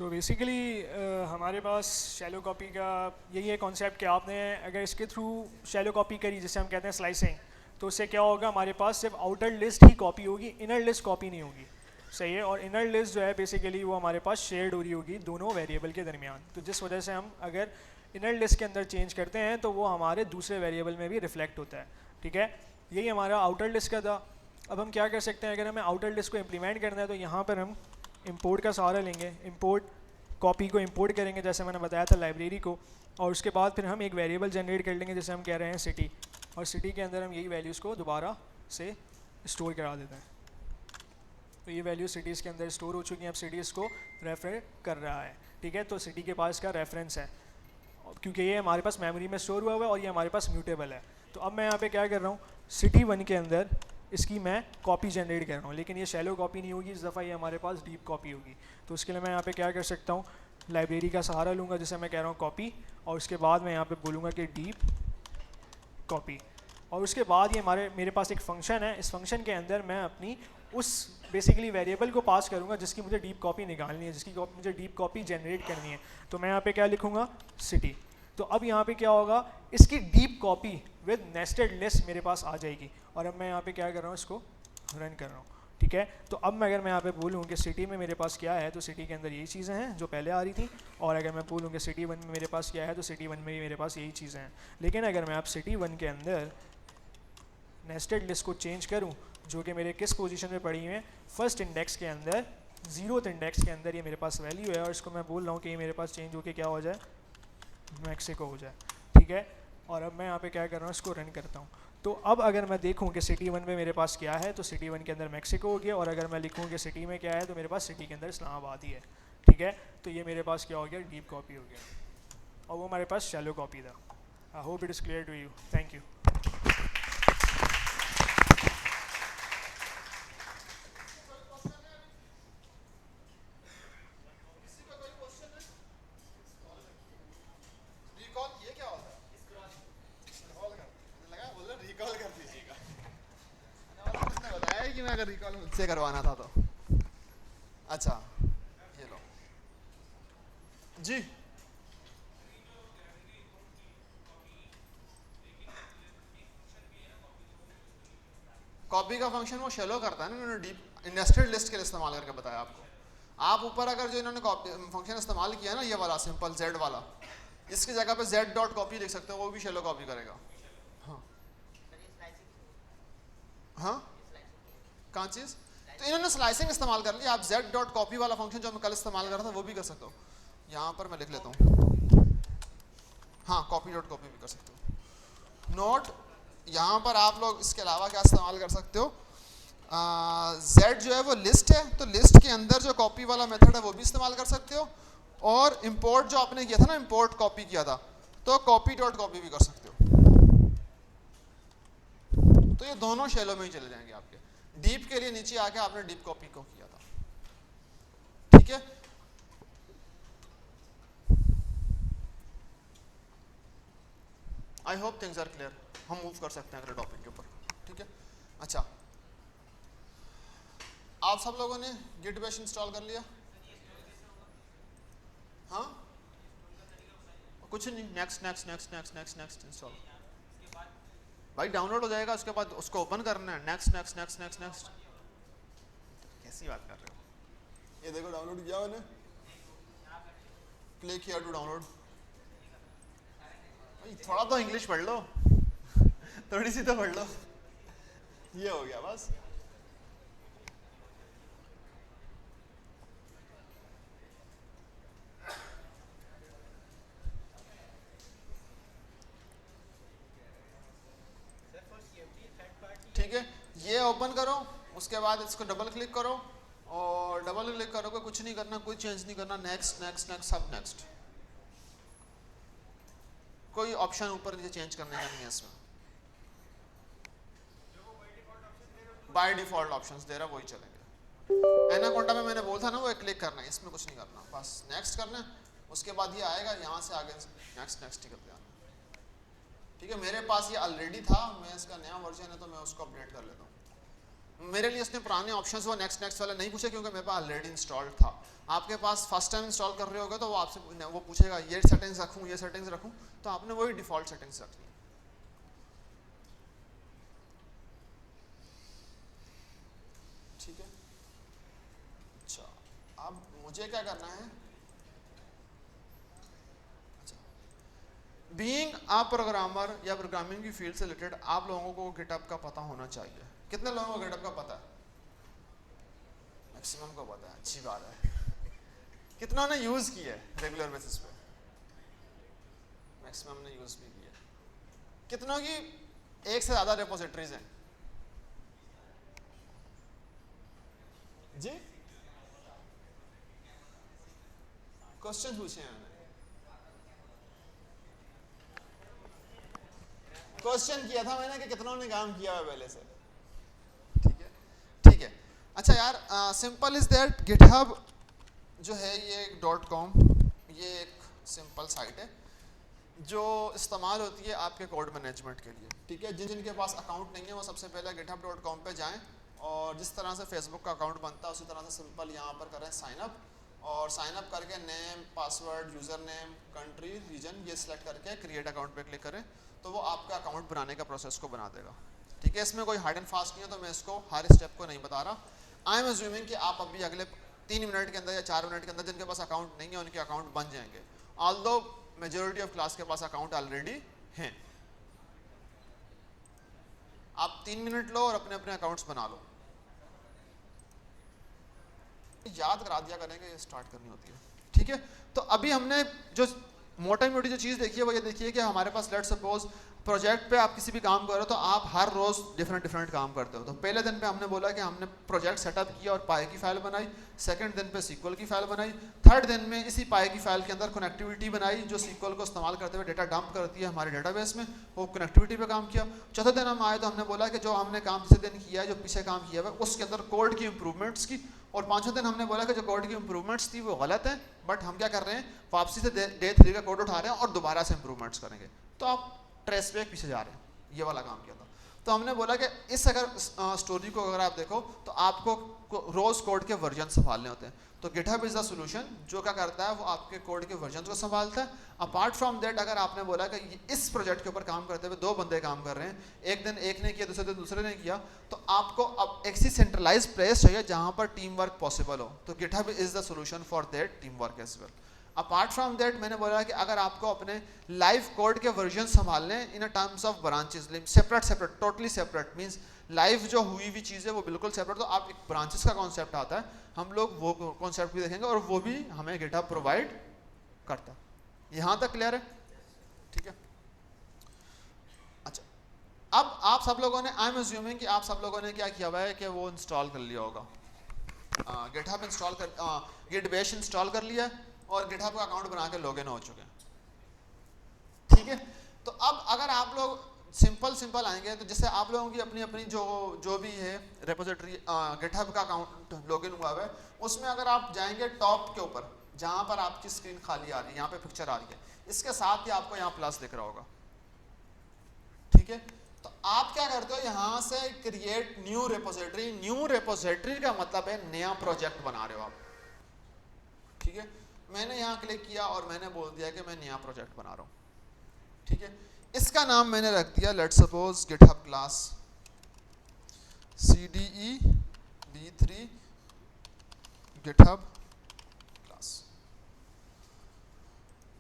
So basically हमारे पास shallow copy का यही है कॉन्सेप्ट कि आपने अगर इसके थ्रू शैलो कॉपी करी जिसे हम कहते हैं स्लाइसिंग, तो उससे क्या होगा, हमारे पास सिर्फ आउटर लिस्ट ही कॉपी होगी, इनर लिस्ट कॉपी नहीं होगी। सही है। और इनर लिस्ट जो है बेसिकली वो हमारे पास शेयर्ड हो रही होगी दोनों वेरिएबल के दरमियान, तो जिस वजह से हम अगर इनर लिस्ट के अंदर चेंज करते हैं तो वो हमारे दूसरे वेरिएबल में भी रिफ्लेक्ट होता है। ठीक है, यही हमारा आउटर लिस्ट का था। अब हम क्या कर सकते हैं, अगर हमें आउटर लिस्ट को इम्प्लीमेंट करना है तो यहाँ पर हम इंपोर्ट का सहारा लेंगे। इंपोर्ट कॉपी को इंपोर्ट करेंगे जैसे मैंने बताया था लाइब्रेरी को, और उसके बाद फिर हम एक वेरिएबल जनरेट कर लेंगे जैसे हम कह रहे हैं सिटी, और सिटी के अंदर हम यही वैल्यूज़ को दोबारा से स्टोर करा देते हैं। तो ये वैल्यू सिटीज़ के अंदर स्टोर हो चुकी हैं, अब सिटीज़ को रेफर कर रहा है। ठीक है, तो सिटी के पास का रेफरेंस है क्योंकि ये हमारे पास मेमोरी में स्टोर हुआ हुआ है और ये हमारे पास म्यूटेबल है। तो अब मैं यहाँ पे क्या कर रहा हूँ, सिटी 1 के अंदर इसकी मैं कॉपी जनरेट कर रहा हूँ, लेकिन ये शैलो कॉपी नहीं होगी, इस दफ़ा ये हमारे पास डीप कॉपी होगी। तो उसके लिए मैं यहाँ पे क्या कर सकता हूँ, लाइब्रेरी का सहारा लूँगा जिसे मैं कह रहा हूँ कॉपी, और उसके बाद मैं यहाँ पे बोलूँगा कि डीप कॉपी। और उसके बाद ये मेरे पास एक फंक्शन है, इस फंक्शन के अंदर मैं अपनी उस बेसिकली वेरिएबल को पास करूँगा जिसकी मुझे डीप कॉपी निकालनी है, जिसकी मुझे डीप कॉपी जनरेट करनी है। तो मैं यहाँ पे क्या लिखूँगा, सिटी। तो अब यहाँ पे क्या होगा, इसकी deep copy with nested list मेरे पास आ जाएगी। और अब मैं यहाँ पे क्या कर रहा हूँ, इसको रन कर रहा हूँ। ठीक है, तो अब मैं अगर मैं यहाँ पे बोलूँ कि सिटी में मेरे पास क्या है, तो सिटी के अंदर यही चीज़ें हैं जो पहले आ रही थी। और अगर मैं बोलूँ कि सिटी 1 में मेरे पास क्या है, तो सिटी 1 में भी मेरे पास यही चीज़ें हैं। लेकिन अगर मैं आप सिटी 1 के अंदर नेस्टेड लिस्ट को चेंज करूँ, जो कि मेरे किस पोजीशन में पड़ी हुई है, फर्स्ट इंडेक्स के अंदर, 0th इंडेक्स के अंदर ये मेरे पास वैल्यू है, और इसको मैं बोल रहा हूँ कि ये मेरे पास चेंज होके क्या हो जाए, मैक्सिको हो जाए। ठीक है, और अब मैं यहाँ पे क्या कर रहा हूँ, इसको रन करता हूँ। तो अब अगर मैं देखूँ कि सिटी 1 में मेरे पास क्या है, तो सिटी 1 के अंदर मैक्सिको हो गया, और अगर मैं लिखूँ कि सिटी में क्या है, तो मेरे पास सिटी के अंदर इस्लामाबाद ही है। ठीक है, तो ये मेरे पास क्या हो गया, डीप कॉपी हो गया, और वो हमारे पास शैलो कॉपी था। I hope it is clear to you. Thank you. कि मैं अगर रिकॉल मुझसे करवाना था तो अच्छा, ये लो जी। कॉपी का फंक्शन वो शेलो करता है ना, इन्होंने डीप नेस्टेड लिस्ट के लिए इस्तेमाल करके बताया आपको। आप ऊपर अगर जो इन्होंने फंक्शन इस्तेमाल किया ना, ये वाला सिंपल जेड वाला, इसकी जगह पे जेड डॉट कॉपी लिख सकते हो, वो भी शेलो कॉपी करेगा। हाँ हाँ, कहाँ चीज़, तो इन्होंने स्लाइसिंग इस्तेमाल कर लिया। आप जेड डॉट कॉपी वाला फंक्शन जो मैं कल इस्तेमाल कर रहा था वो भी कर सकते हो। यहाँ पर मैं लिख लेता हूँ, हाँ कॉपी डॉट कॉपी भी कर सकते हो। नोट, यहाँ पर आप लोग इसके अलावा क्या इस्तेमाल कर सकते हो, जेड जो है वो लिस्ट है, तो लिस्ट के अंदर जो कॉपी वाला मेथड है वो भी इस्तेमाल कर सकते हो। और इंपोर्ट जो आपने किया था ना, इंपोर्ट कॉपी किया था, तो कॉपी डॉट कॉपी भी कर सकते हो। तो ये दोनों शेलो में ही चले जाएंगे आपके। डीप के लिए नीचे आके आपने डीप कॉपी को किया था। ठीक है, I hope things are clear. हम मूव कर सकते हैं अगले टॉपिक के ऊपर। ठीक है, अच्छा, आप सब लोगों ने गिट बैश इंस्टॉल कर लिया? हाँ, कुछ नहीं, next next next next next next install. भाई डाउनलोड हो जाएगा, उसके बाद उसको ओपन करना है, next next next next next. कैसी बात कर रहे हो, ये देखो डाउनलोड किया मैंने, क्लिक हियर टू डाउनलोड। थोड़ा तो इंग्लिश पढ़ लो, थोड़ी सी तो पढ़ लो। ये हो गया बस। ठीक है, ये ओपन करो, उसके बाद इसको डबल क्लिक करो, और डबल क्लिक करोगे कुछ नहीं करना, कोई चेंज नहीं करना, नेक्स्ट नेक्स्ट नेक्स्ट सब नेक्स्ट। कोई ऑप्शन ऊपर नीचे चेंज करने का नहीं है इसमें, बाय डिफॉल्ट ऑप्शंस दे रहा वही चलेंगे। एनाकोंडा में मैंने बोला था ना वो क्लिक करना है, इसमें कुछ नहीं करना, बस नेक्स्ट करना है। उसके बाद ये आएगा, यहाँ से आगे नेक्स्ट नेक्स्ट ही करते आना। ठीक है, मेरे पास ये ऑलरेडी था, मैं इसका नया वर्जन है तो मैं उसको अपडेट कर लेता हूँ। मेरे लिए उसने पुराने ऑप्शंस वो नेक्स्ट नेक्स्ट वाला नहीं पूछे क्योंकि मेरे पास ऑलरेडी इंस्टॉल्ड था। आपके पास फर्स्ट टाइम इंस्टॉल कर रहे होगे तो वो आपसे वो पूछेगा ये सेटिंग्स रखूँ ये सेटिंग्स रखूँ, तो आपने वही डिफ़ॉल्ट सेटिंग्स रखनी है। ठीक है, अच्छा अब मुझे क्या करना है, बीइंग अ प्रोग्रामर या प्रोग्रामिंग की फील्ड से रिलेटेड आप लोगों को गिटहब का पता होना चाहिए। कितने लोगों को गिटहब का पता है? मैक्सिमम को पता है, अच्छी बात है। कितनों ने यूज़ किया है रेगुलर बेसिस पे? मैक्सिमम ने यूज़ भी किया। कितनों की एक से ज़्यादा रिपोजिटरीज हैं? जी क्वेश्चन पूछे हैं मैंने, क्वेश्चन किया था मैंने कि कितनों ने काम किया है पहले से। ठीक है ठीक है, अच्छा यार सिंपल इज दैट गिटहब जो है ये .com ये एक सिंपल साइट है जो इस्तेमाल होती है आपके कोड मैनेजमेंट के लिए। ठीक है, जिन जिनके पास अकाउंट नहीं है वो सबसे पहले github.com पे जाएं और जिस तरह से फेसबुक का अकाउंट बनता है उसी तरह से सिंपल यहाँ पर करें साइन अप, और साइन अप करके name password user name country reason ये सिलेक्ट करके क्रिएट अकाउंट पे क्लिक करें तो वो आपका अकाउंट बनाने का प्रोसेस को बना देगा। ठीक है, इसमें कोई हार्ड एंड फास्ट नहीं है तो मैं इसको हर स्टेप को नहीं बता रहा। आई एम अज्यूमिंग कि आप अभी अगले 3 मिनट के अंदर या 4 मिनट के अंदर जिनके पास अकाउंट नहीं है उनके अकाउंट बन जाएंगे, ऑल्दो मेजॉरिटी ऑफ क्लास के पास अकाउंट ऑलरेडी हैं। आप 3 मिनट लो और अपने अपने अकाउंट्स बना लो। याद करा दिया करेंगे, स्टार्ट करनी होती है। ठीक है, तो अभी हमने जो मोटा मोटी जो चीज़ देखी है वो ये देखिए कि हमारे पास लेट्स सपोज प्रोजेक्ट पे आप किसी भी काम कर रहे हो तो आप हर रोज़ डिफरेंट डिफरेंट काम करते हो। तो पहले दिन पे हमने बोला कि हमने प्रोजेक्ट सेटअप किया और पाई की फाइल बनाई, सेकंड दिन पे सीक्वल की फाइल बनाई, थर्ड दिन में इसी पाई की फाइल के अंदर कनेक्टिविटी बनाई जो सीक्वल को इस्तेमाल करते हुए डेटा डंप करती है हमारे डेटाबेस में, वो कनेक्टिविटी पे काम किया। चौथे दिन हम आए तो हमने बोला कि जो हमने काम पिछले दिन किया है जो पीछे काम किया हुआ उसके अंदर कोड की इंप्रूवमेंट्स की, और पांचवें दिन हमने बोला कि जो कोड की इंप्रूवमेंट्स थी वो गलत है, बट हम क्या कर रहे हैं वापसी से डे 3 का कोड उठा रहे हैं और दोबारा से इंप्रूवमेंट्स करेंगे। तो आप ट्रेस बैक पीछे जा रहे हैं, ये वाला काम किया था। तो हमने बोला कि इस अगर स्टोरी को अगर आप देखो तो आपको रोज कोड के वर्जन संभालने होते हैं। तो गिटहब इज द सोल्यूशन जो क्या करता है वो आपके कोड के वर्जन को संभालता है। अपार्ट फ्रॉम दैट अगर आपने बोला कि इस प्रोजेक्ट के ऊपर काम करते हुए 2 बंदे काम कर रहे हैं, एक दिन एक ने किया दूसरे दिन दूसरे ने किया, तो आपको अब एक सी सेंट्रलाइज प्लेस चाहिए जहां पर टीम वर्क पॉसिबल हो। तो GitHub is the solution for that team work as well. Apart from that मैंने बोला कि अगर आपको अपने लाइव कोड के वर्जन संभालने in terms of branches separate totally separate means live जो हुई हुई चीज़ है वो बिल्कुल सेपरेट, तो आप एक ब्रांचेस का कॉन्सेप्ट आता है, हम लोग वो कॉन्सेप्ट भी देखेंगे और वो भी हमें गिटहब प्रोवाइड करता है। यहाँ तक क्लियर है? ठीक है, अच्छा अब आप सब लोगों ने आई एम अज्यूमिंग कि आप सब लोगों ने क्या किया हुआ है कि वो इंस्टॉल कर लिया होगा, गिटहब इंस्टॉल कर गिट बैश इंस्टॉल कर लिया और गिटहब का अकाउंट बना के लॉगिन हो चुके हैं। ठीक है, तो अब अगर आप लोग सिंपल आएंगे तो जैसे आप लोगों की अपनी अपनी जो भी है रेपोजिटरी गिटहब का अकाउंट लॉगिन हुआ है उसमें अगर आप जाएंगे टॉप के ऊपर जहां पर आपकी स्क्रीन खाली आ रही है, यहाँ पे पिक्चर आ रही है, इसके साथ ही आपको यहाँ प्लस दिख रहा होगा। ठीक है, तो आप क्या करते हो यहाँ से create new repository. New repository का मतलब है नया प्रोजेक्ट बना रहे हो आप। ठीक है, मैंने यहाँ क्लिक किया और मैंने बोल दिया कि मैं नया प्रोजेक्ट बना रहा हूँ। ठीक है, इसका नाम मैंने रख दिया let's suppose GitHub class CDE B3 GitHub class.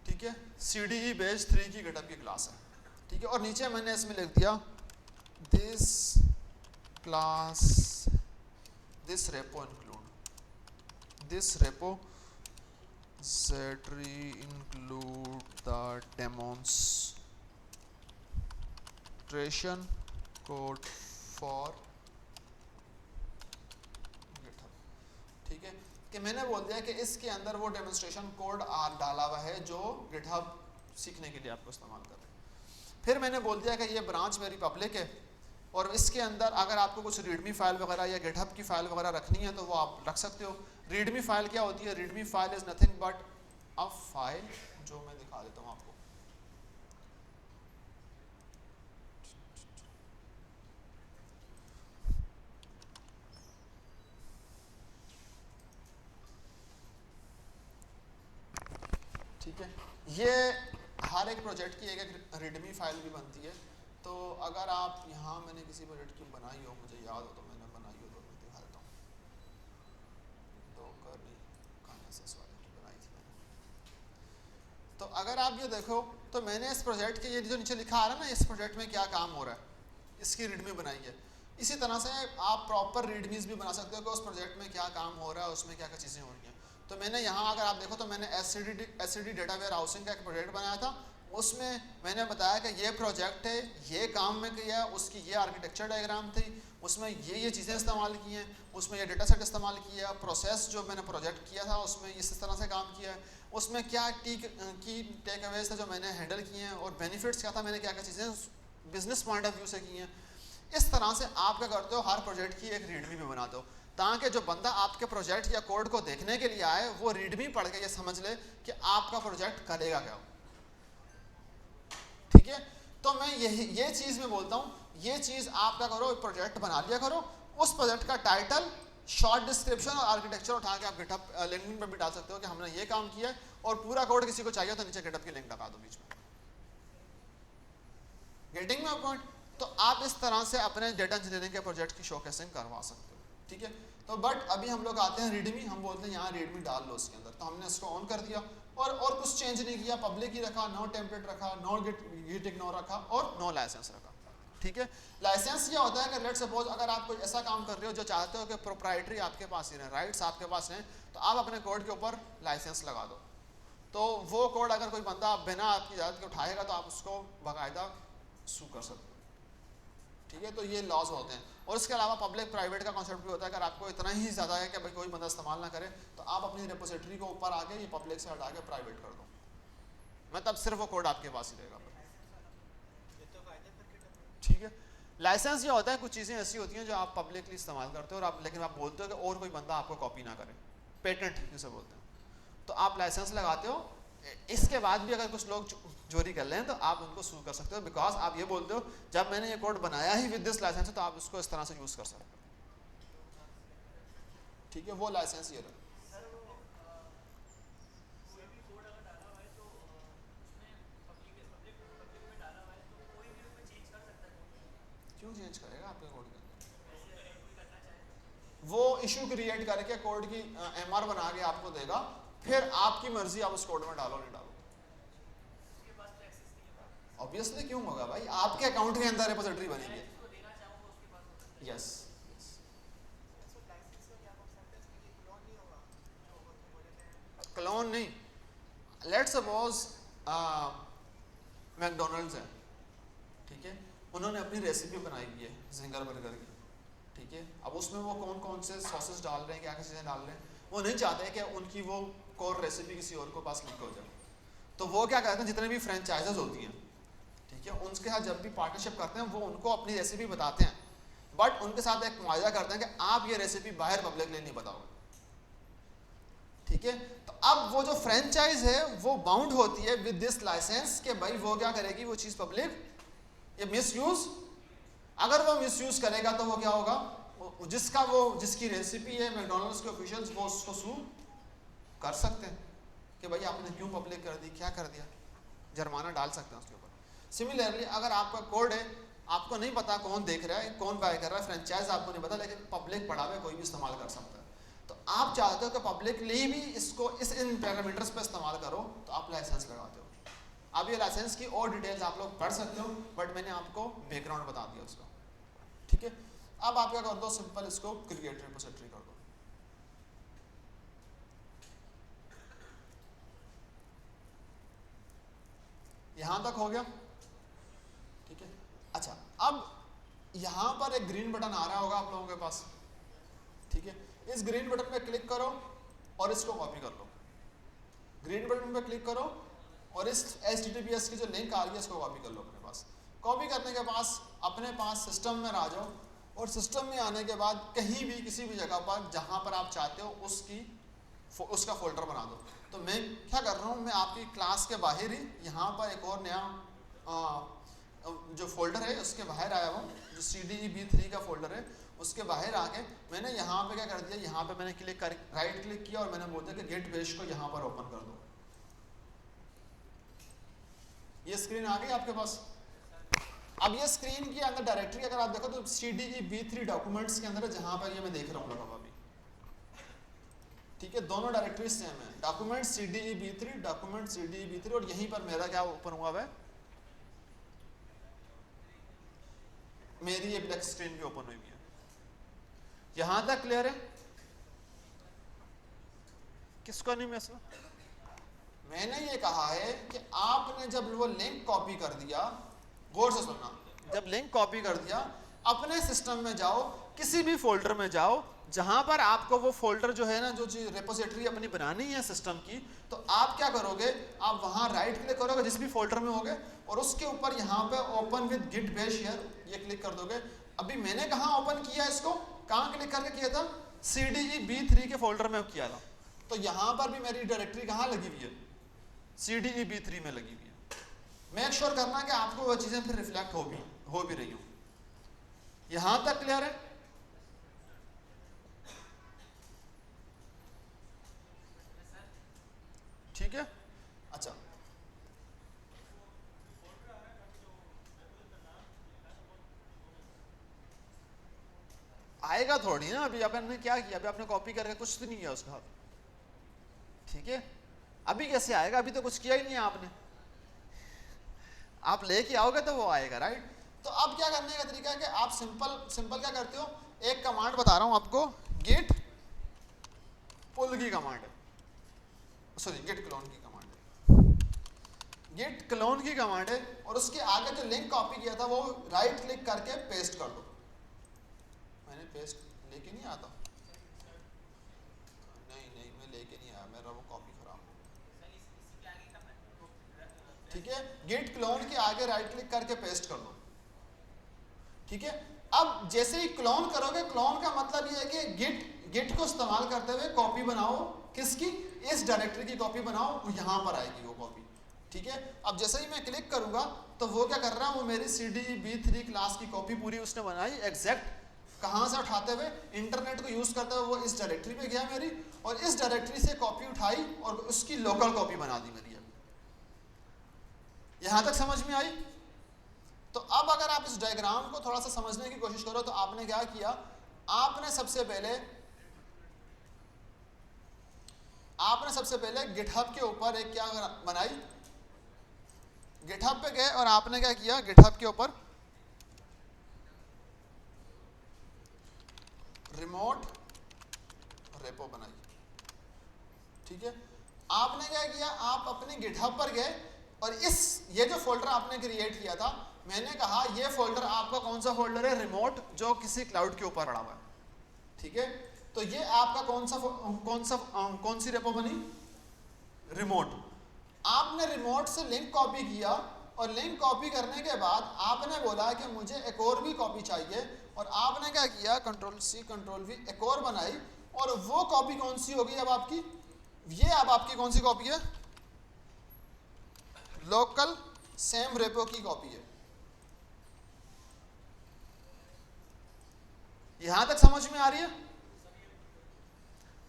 ठीक है, CDE बेस 3 की गिटहब की क्लास है। ठीक है, और नीचे मैंने इसमें लिख दिया this class this repo include the demonstration code for GitHub। ठीक है, कि मैंने बोल दिया कि इसके अंदर वो डेमोन्स्ट्रेशन कोड डाला हुआ है जो GitHub सीखने के लिए आपको इस्तेमाल कर रहे हैं। फिर मैंने बोल दिया कि ये ब्रांच मेरी पब्लिक है और इसके अंदर अगर आपको कुछ रीडमी फाइल वगैरह या गिटहब की फाइल वगैरह रखनी है तो वो आप रख सकते हो। रीडमी फाइल क्या होती है? Readme file is nothing but a file जो मैं दिखा देता हूँ आपको। ठीक है, ये हर एक प्रोजेक्ट की एक रीडमी फाइल भी बनती है। तो अगर आप यहाँ मैंने किसी प्रोजेक्ट की बनाई हो, मुझे याद हो तो मैंने बनाई हो तो मैं दिखा देता हूँ। वाले की बनाई थी मैंने। तो अगर आप ये देखो तो मैंने इस प्रोजेक्ट के ये जो नीचे लिखा आ रहा है ना, इस प्रोजेक्ट में क्या काम हो रहा है, इसकी रीडमी बनाई है। इसी तरह से आप प्रॉपर रीडमीज भी बना सकते हो कि उस प्रोजेक्ट में क्या काम हो रहा है, उसमें क्या क्या चीज़ें हो रही हैं। तो मैंने यहाँ अगर आप देखो तो मैंने एससीडी डेटा वेयर हाउसिंग का एक प्रोजेक्ट बनाया था। उसमें मैंने बताया कि ये प्रोजेक्ट है, ये काम में किया, उसकी ये आर्किटेक्चर डायग्राम थी, उसमें ये चीज़ें इस्तेमाल की हैं, उसमें ये डेटा सेट इस्तेमाल किया, प्रोसेस जो मैंने प्रोजेक्ट किया था उसमें इस तरह से काम किया है, उसमें क्या की टेक अवेज थे जो मैंने हैंडल किए हैं, और बेनिफिट्स क्या था, मैंने क्या क्या चीज़ें बिजनेस पॉइंट ऑफ व्यू से की हैं। इस तरह से आप क्या करते हो, हर प्रोजेक्ट की एक रीडमी भी बनाते हो, ताकि जो बंदा आपके प्रोजेक्ट या कोड को देखने के लिए आए वो रीडमी पढ़ के ये समझ ले कि आपका प्रोजेक्ट करेगा क्या। ठीक है, तो मैं ये चीज़ में बोलता हूँ, ये चीज़ आप क्या करो, प्रोजेक्ट बना लिया करो, उस प्रोजेक्ट का टाइटल, शॉर्ट डिस्क्रिप्शन और आर्किटेक्चर उठा के आप गिटहब लिंक्डइन पे भी डाल सकते हो कि हमने ये काम किया है, और पूरा कोड किसी को चाहिए तो नीचे गिटहब की लिंक लगा दो बीच में। Getting my point? तो आप इस तरह से अपने डेटा इंजीनियरिंग के प्रोजेक्ट की शोकेसिंग करवा सकते हो। ठीक है, तो बट अभी हम लोग आते हैं रीडमी, हम बोलते हैं यहाँ रीडमी डाल लो इसके अंदर, तो हमने इसको ऑन कर दिया और कुछ चेंज नहीं किया, पब्लिक ही रखा, नो टेम्पलेट रखा, नो गिट इग्नोर रखा और नो लाइसेंस रखा। ठीक है, लाइसेंस ये होता है कि लेट्स सपोज अगर आप कोई ऐसा काम कर रहे हो जो चाहते हो कि प्रोप्राइटरी आपके पास ही रहे, राइट्स आपके पास हैं, तो आप अपने कोड के ऊपर लाइसेंस लगा दो। तो वो कोड अगर कोई बंदा बिना आपकी इजाज़त के उठाएगा तो आप उसको बाकायदा सू कर सकते हो। ठीक है, तो ये लॉज होते हैं। और इसके अलावा पब्लिक प्राइवेट का कॉन्सेप्ट भी होता है, अगर आपको इतना ही ज़्यादा है कि भाई कोई बंदा इस्तेमाल ना करे, तो आप अपनी रिपोजिटरी को ऊपर आके ये पब्लिक से हटा के प्राइवेट कर दो, मैं तब सिर्फ वो कोड आपके पास ही रहेगा। ठीक है, लाइसेंस ये होता है, कुछ चीज़ें ऐसी होती हैं जो आप पब्लिकली इस्तेमाल करते हो और आप, लेकिन आप बोलते हो कि और कोई बंदा आपको कॉपी ना करे, पेटेंट जिसे बोलते हैं, तो आप लाइसेंस लगाते हो। इसके बाद भी अगर कुछ लोग चोरी कर लें तो आप उनको सू कर सकते हो, बिकॉज आप ये बोलते हो जब मैंने ये कोड बनाया ही विद दिस लाइसेंस, तो आप उसको इस तरह से यूज़ कर सकते हो। ठीक है, वो लाइसेंस ये रहा। क्यों चेंज करेगा आपके कोड के अंदर? वो इशू क्रिएट करके कोड की एमआर बना के आपको देगा, फिर आपकी मर्जी आप उस कोड में डालो नहीं डालो। ऑब्वियसली क्यों होगा भाई, आपके अकाउंट के अंदर रिपोजिटरी बनेगी। यस, क्लोन नहीं, लेट्स सपोज मैकडोनल्ड्स है, ठीक है, उन्होंने अपनी रेसिपी बनाई हुई है जिंगर बर्गर की। ठीक है, अब उसमें वो कौन कौन से सॉसेस डाल रहे हैं, क्या क्या चीज़ें डाल रहे हैं, वो नहीं चाहते कि उनकी वो कोर रेसिपी किसी और को पास लीक हो जाए। तो वो क्या करते हैं, जितने भी फ्रेंचाइजेस होती हैं, ठीक है, उनके साथ जब भी पार्टनरशिप करते हैं वो उनको अपनी रेसिपी बताते हैं, बट उनके साथ एक मुआवजा करते हैं कि आप ये रेसिपी बाहर पब्लिकली नहीं बताओगे। ठीक है, तो अब वो जो फ्रेंचाइज है वो बाउंड होती है विद दिस लाइसेंस कि भाई वो क्या करेगी, वो चीज़ पब्लिक ये मिसयूज, अगर वो मिसयूज करेगा तो वो क्या होगा, जिसकी रेसिपी है मैकडोनल्ड्स के ऑफिशियल्स वो उसको सू कर सकते हैं कि भाई आपने क्यों पब्लिक कर दी, क्या कर दिया, जुर्माना डाल सकते हैं उसके ऊपर। सिमिलरली अगर आपका कोड है, आपको नहीं पता कौन देख रहा है, कौन बाय कर रहा है, फ्रेंचाइज आपको नहीं पता, लेकिन पब्लिक पढ़ा हुआ कोई भी इस्तेमाल कर सकता है, तो आप चाहते हो कि पब्लिकली भी इसको इन पैरामीटर्स पे इस्तेमाल करो, तो आप लाइसेंस लगाते हो। अब ये लाइसेंस की और डिटेल्स आप लोग पढ़ सकते हो, बट मैंने आपको बैकग्राउंड बता दिया उसका। ठीक है, अब आप क्या कर दो, सिंपल इसको क्रिएट रिपोजिटरी कर दो। यहां तक हो गया। ठीक है, अच्छा, अब यहां पर एक ग्रीन बटन आ रहा होगा आप लोगों के पास। ठीक है, इस ग्रीन बटन पे क्लिक करो और इसको कॉपी कर लो। ग्रीन बटन पे क्लिक करो और इस HTTPS की जो लिंक आ रही है इसको कॉपी कर लो अपने पास। कॉपी करने के पास अपने पास सिस्टम में आ जाओ, और सिस्टम में आने के बाद कहीं भी किसी भी जगह पर जहां पर आप चाहते हो उसका फोल्डर बना दो। तो मैं क्या कर रहा हूँ, मैं आपकी क्लास के बाहर ही यहाँ पर एक और नया जो फोल्डर है उसके बाहर आया हूँ, जो CDEB3 का फोल्डर है, उसके बाहर आके मैंने यहाँ पे क्या कर दिया, यहाँ पे मैंने राइट क्लिक किया और मैंने बोल दिया कि गेट पेज को यहाँ पर ओपन कर दो। ये स्क्रीन आ गई आपके पास। अब ये स्क्रीन के अंदर डायरेक्टरी अगर आप देखो तो CDEB3 डॉक्यूमेंट्स के अंदर है, जहां पर ये मैं देख रहा हूँ लगा हुआ अभी, ठीक है। दोनों डायरेक्टरी सेम है, डॉक्यूमेंट CDEB3, डॉक्यूमेंट CDEB3, और यहीं पर मेरा क्या ओपन हुआ है, मेरी ये ब्लैक स्क्रीन भी ओपन हुई है। यहां तक क्लियर है? किसको नहीं मैसेज? मैंने ये कहा है कि आपने जब वो लिंक कॉपी कर दिया, गौर से सुनना, जब लिंक कॉपी कर दिया अपने सिस्टम में जाओ, किसी भी फोल्डर में जाओ जहां पर आपको वो फोल्डर जो है ना, जो रिपोजिटरी अपनी बनानी है सिस्टम की, तो आप क्या करोगे, आप वहां राइट क्लिक करोगे जिस भी फोल्डर में होगे, और उसके ऊपर यहाँ पे ओपन विद गिट बेश शेयर ये क्लिक कर दोगे। अभी मैंने कहाँ ओपन किया इसको, कहाँ क्लिक करके किया था, CDEB3 के फोल्डर में किया था, तो यहाँ पर भी मेरी डायरेक्टरी कहाँ लगी हुई है, CDEB3 में लगी हुई है। मेक श्योर करना कि आपको वो चीजें फिर रिफ्लेक्ट हो भी रही हो। यहां तक क्लियर है? ठीक है, अच्छा आएगा थोड़ी ना, अभी आपने क्या किया, अभी आपने कॉपी करके कुछ तो नहीं किया उसका, ठीक है। अभी कैसे आएगा, अभी तो कुछ किया ही नहीं है आपने, आप लेके आओगे तो वो आएगा, राइट। तो अब क्या करने का तरीका है कि आप सिंपल क्या करते हो, एक कमांड बता रहा हूं आपको, गिट पुल की कमांड है, सॉरी गिट क्लोन की कमांड है, गिट क्लोन की कमांड है, और उसके आगे जो लिंक कॉपी किया था वो राइट क्लिक करके पेस्ट कर दो। मैंने पेस्ट लेके नहीं आता, नहीं मैं लेके नहीं आया, मेरा वो कॉपी खराब, ठीक है। गिट क्लोन के आगे राइट क्लिक करके पेस्ट कर दो, ठीक है। अब जैसे ही क्लोन करोगे, क्लोन का मतलब ये है कि गिट को इस्तेमाल करते हुए कॉपी बनाओ, किसकी, इस डायरेक्टरी की कॉपी बनाओ, वो यहां पर आएगी वो कॉपी, ठीक है। अब जैसे ही मैं क्लिक करूंगा तो वो क्या कर रहा है, वो मेरी CDEB3 क्लास की कॉपी पूरी उसने बनाई, एग्जैक्ट कहां से उठाते हुए, इंटरनेट को यूज करते हुए वो इस डायरेक्टरी पे गया मेरी, और इस डायरेक्टरी से कॉपी उठाई और उसकी लोकल कॉपी बना दी मेरी। यहां तक समझ में आई? तो अब अगर आप इस डायग्राम को थोड़ा सा समझने की कोशिश करो तो आपने क्या किया, आपने सबसे पहले गिटहब के ऊपर एक क्या बनाई, गिटहब पे गए और आपने क्या किया, गिटहब के ऊपर रिमोट रेपो बनाई, ठीक है। आपने क्या किया, आप अपने गिटहब पर गए और ये जो फोल्डर आपने क्रिएट किया था, मैंने कहा ये फोल्डर आपका कौन सा फोल्डर है, रिमोट, जो किसी क्लाउड के ऊपर पड़ा हुआ है, ठीक है। तो ये आपका कौन सी रेपो बनी, रिमोट। आपने रिमोट से लिंक कॉपी किया, और लिंक कॉपी करने के बाद आपने बोला कि मुझे एक और भी कॉपी चाहिए, और आपने क्या किया, Ctrl+C Ctrl+V एक और बनाई, और वो कॉपी कौन सी होगी अब आपकी, ये अब आपकी कौन सी कॉपी है, लोकल सेम रेपो की कॉपी है। यहां तक समझ में आ रही है?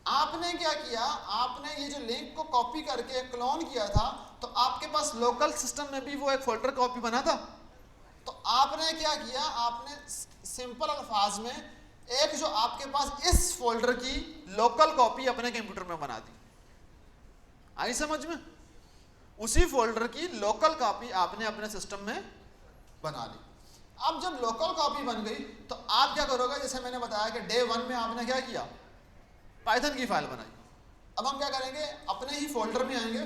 आपने क्या किया, आपने ये जो लिंक को कॉपी करके क्लोन किया था, तो आपके पास लोकल सिस्टम में भी वो एक फोल्डर कॉपी बना था, तो आपने क्या किया, आपने सिंपल अल्फाज में एक जो आपके पास इस फोल्डर की लोकल कॉपी अपने कंप्यूटर में बना दी। आई समझ में? उसी फोल्डर की लोकल कॉपी आपने अपने सिस्टम में बना ली। अब जब लोकल कॉपी बन गई तो आप क्या करोगे, जैसे मैंने बताया कि डे 1 में आपने क्या किया, पाइथन की फाइल बनाई। अब हम क्या करेंगे, अपने ही फोल्डर में आएंगे,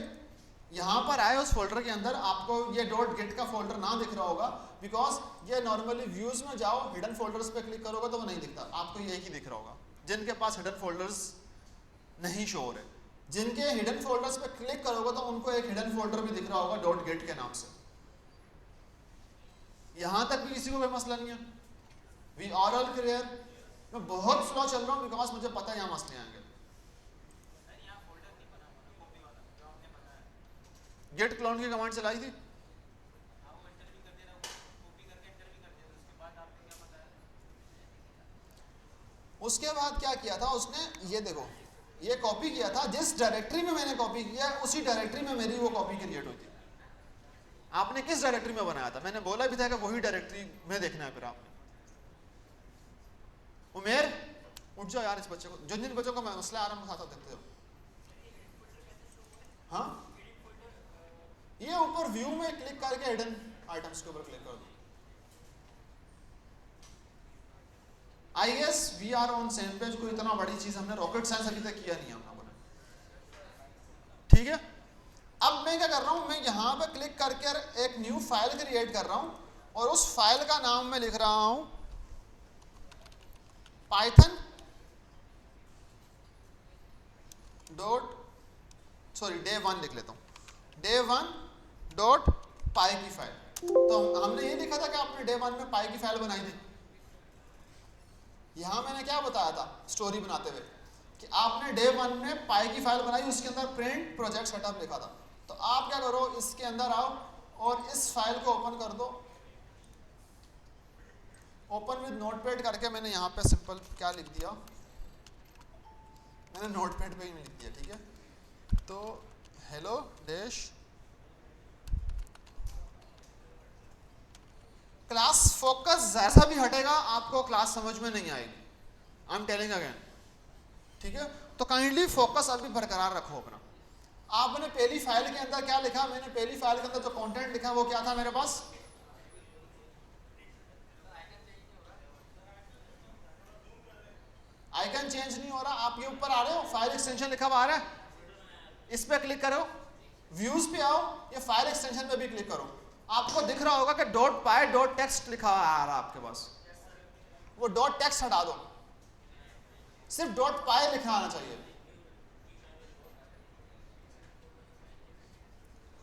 यहां पर आए, उस फोल्डर के अंदर आपको ये .git का फोल्डर ना दिख रहा होगा, बिकॉज ये नॉर्मली व्यूज में जाओ, हिडन फोल्डर्स पे क्लिक करोगे तो वो नहीं दिखता, आपको यही ही दिख रहा होगा जिनके पास हिडन फोल्डर्स नहीं शो हो रहे। जिनके हिडन फोल्डर्स पे क्लिक करोगे तो उनको एक हिडन फोल्डर भी दिख रहा होगा .git के नाम से। यहां तक भी किसी को कोई मसला नहीं है? We are all clear? मैं बहुत स्लो चल रहा हूं बिकॉज मुझे पता है यहाँ मसले आएंगे। गेट क्लोन की कमांड चलाई थी, उसके बाद क्या किया था उसने, ये देखो, ये कॉपी किया था, जिस डायरेक्टरी में मैंने कॉपी किया उसी डायरेक्टरी में मेरी वो कॉपी क्रिएट हुई थी। आपने किस डायरेक्टरी में बनाया था? मैंने बोला भी था कि वही डायरेक्टरी में देखना है। फिर आपने उमेर उठ जाओ यार, इस बच्चे को, जिन जिन बच्चों का मसला आ रहा है साथ देखते हो। हाँ, ये ऊपर व्यू में क्लिक करके हिडन आइटम्स के ऊपर क्लिक कर दो। I guess we are on same page. कोई इतना बड़ी चीज हमने रॉकेट साइंस अभी तक किया नहीं है हम लोगों ने, ठीक है। अब मैं क्या कर रहा हूं, मैं यहां पे क्लिक करके एक न्यू फाइल क्रिएट कर रहा हूं और उस फाइल का नाम मैं लिख रहा हूं पाइथन डे वन लिख लेता हूं, डे वन डॉट पाई की फाइल। तो हमने ये लिखा था कि आपने डे वन में पाई की फाइल बनाई थी। यहां मैंने क्या बताया था स्टोरी बनाते हुए कि आपने डे वन में पाई की फाइल बनाई, उसके अंदर प्रिंट प्रोजेक्ट सेटअप लिखा था। तो आप क्या करो, इसके अंदर आओ और इस फाइल को ओपन कर दो। ओपन विद नोटपैड करके मैंने यहाँ पे सिंपल क्या लिख दिया, मैंने नोटपैड पे ही लिख दिया, ठीक है। तो हेलो डैश क्लास फोकस जैसा भी हटेगा आपको क्लास समझ में नहीं आएगी, आई एम टेलिंग अगेन, ठीक है। तो काइंडली फोकस अभी बरकरार रखो अपना। आपने पहली फाइल के अंदर क्या लिखा, मैंने पहली फाइल के अंदर जो कंटेंट लिखा वो क्या था मेरे पास, आइकन चेंज नहीं हो रहा। आप ये ऊपर आ रहे हो, फाइल एक्सटेंशन लिखा हुआ आ रहा है, इस पे क्लिक करो, व्यूज पे आओ, ये फाइल एक्सटेंशन पे भी क्लिक करो। आपको दिख रहा होगा कि डॉट पाई डॉट टेक्स्ट लिखा हुआ आ रहा है आपके पास, वो डॉट टेक्स्ट हटा दो, सिर्फ डॉट पाई लिखा आना चाहिए।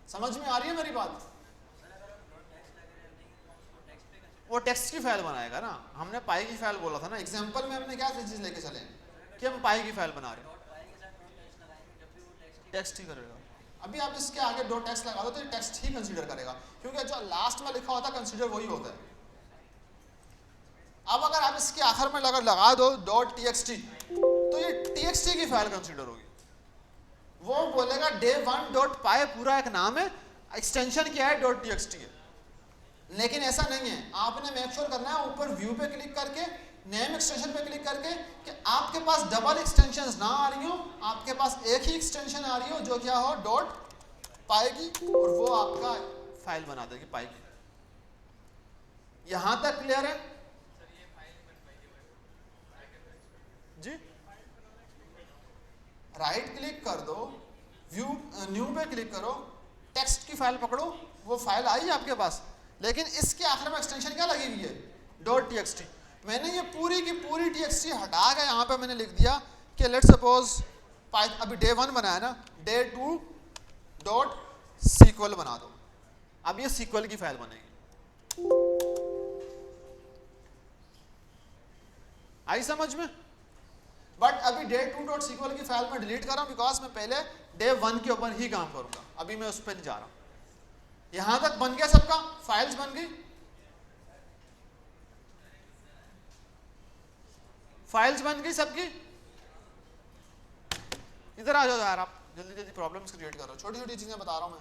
समझ में आ रही है मेरी बात? वो टेक्स्ट की फाइल बनाएगा ना, हमने पाई की फाइल बोला था ना। एग्जांपल में हमने क्या चीज लेके चले कि हम पाई की फाइल बना रहे हैं, टेक्स्ट ही करेगा। अभी आप इसके आगे डॉट टेक्स्ट लगा दो तो ये टेक्स्ट ही कंसीडर करेगा, क्योंकि जो लास्ट में लिखा होता है कंसीडर वही होता है। अब अगर आप इसके आखिर में लगा दो डॉट टीएक्सटी तो ये टीएक्सटी की फाइल कंसीडर होगी। वो बोलेगा डे वन डॉट पाई पूरा एक नाम है, एक्सटेंशन क्या है डॉट टीएक्सटी है। लेकिन ऐसा नहीं है, आपने मेक श्योर करना है ऊपर व्यू पे क्लिक करके नेम एक्सटेंशन पे क्लिक करके कि आपके पास डबल एक्सटेंशंस ना आ रही हो, आपके पास एक ही एक्सटेंशन आ रही हो जो क्या हो डॉट पाई की, और वो आपका फाइल बना देगी पाई की। यहां तक क्लियर है जी? राइट क्लिक कर दो, व्यू न्यू पे क्लिक करो, टेक्स्ट की फाइल पकड़ो, वो फाइल आई आपके पास, लेकिन इसके आखिर में एक्सटेंशन क्या लगी हुई है डॉट टीएक्सटी। मैंने ये पूरी की पूरी टीएक्सटी हटा के यहाँ पे मैंने लिख दिया कि लेट्स सपोज अभी डे वन बनाया ना, डे टू डॉट सीक्वल बना दो। अब ये सीक्वल की फाइल बनेगी, आई समझ में? बट अभी डे टू डॉट सीक्वल की फाइल में डिलीट कर रहा हूं बिकॉज मैं पहले डे वन के ऊपर ही काम करूंगा, अभी मैं उस पर नहीं जा रहा हूं। यहां तक बन गया सबका, फाइल्स बन गई, फाइल्स बन गई सबकी। इधर आ जाओ यार, आप जल्दी जल्दी प्रॉब्लम्स क्रिएट कर रहे हो, छोटी छोटी चीजें बता रहा हूं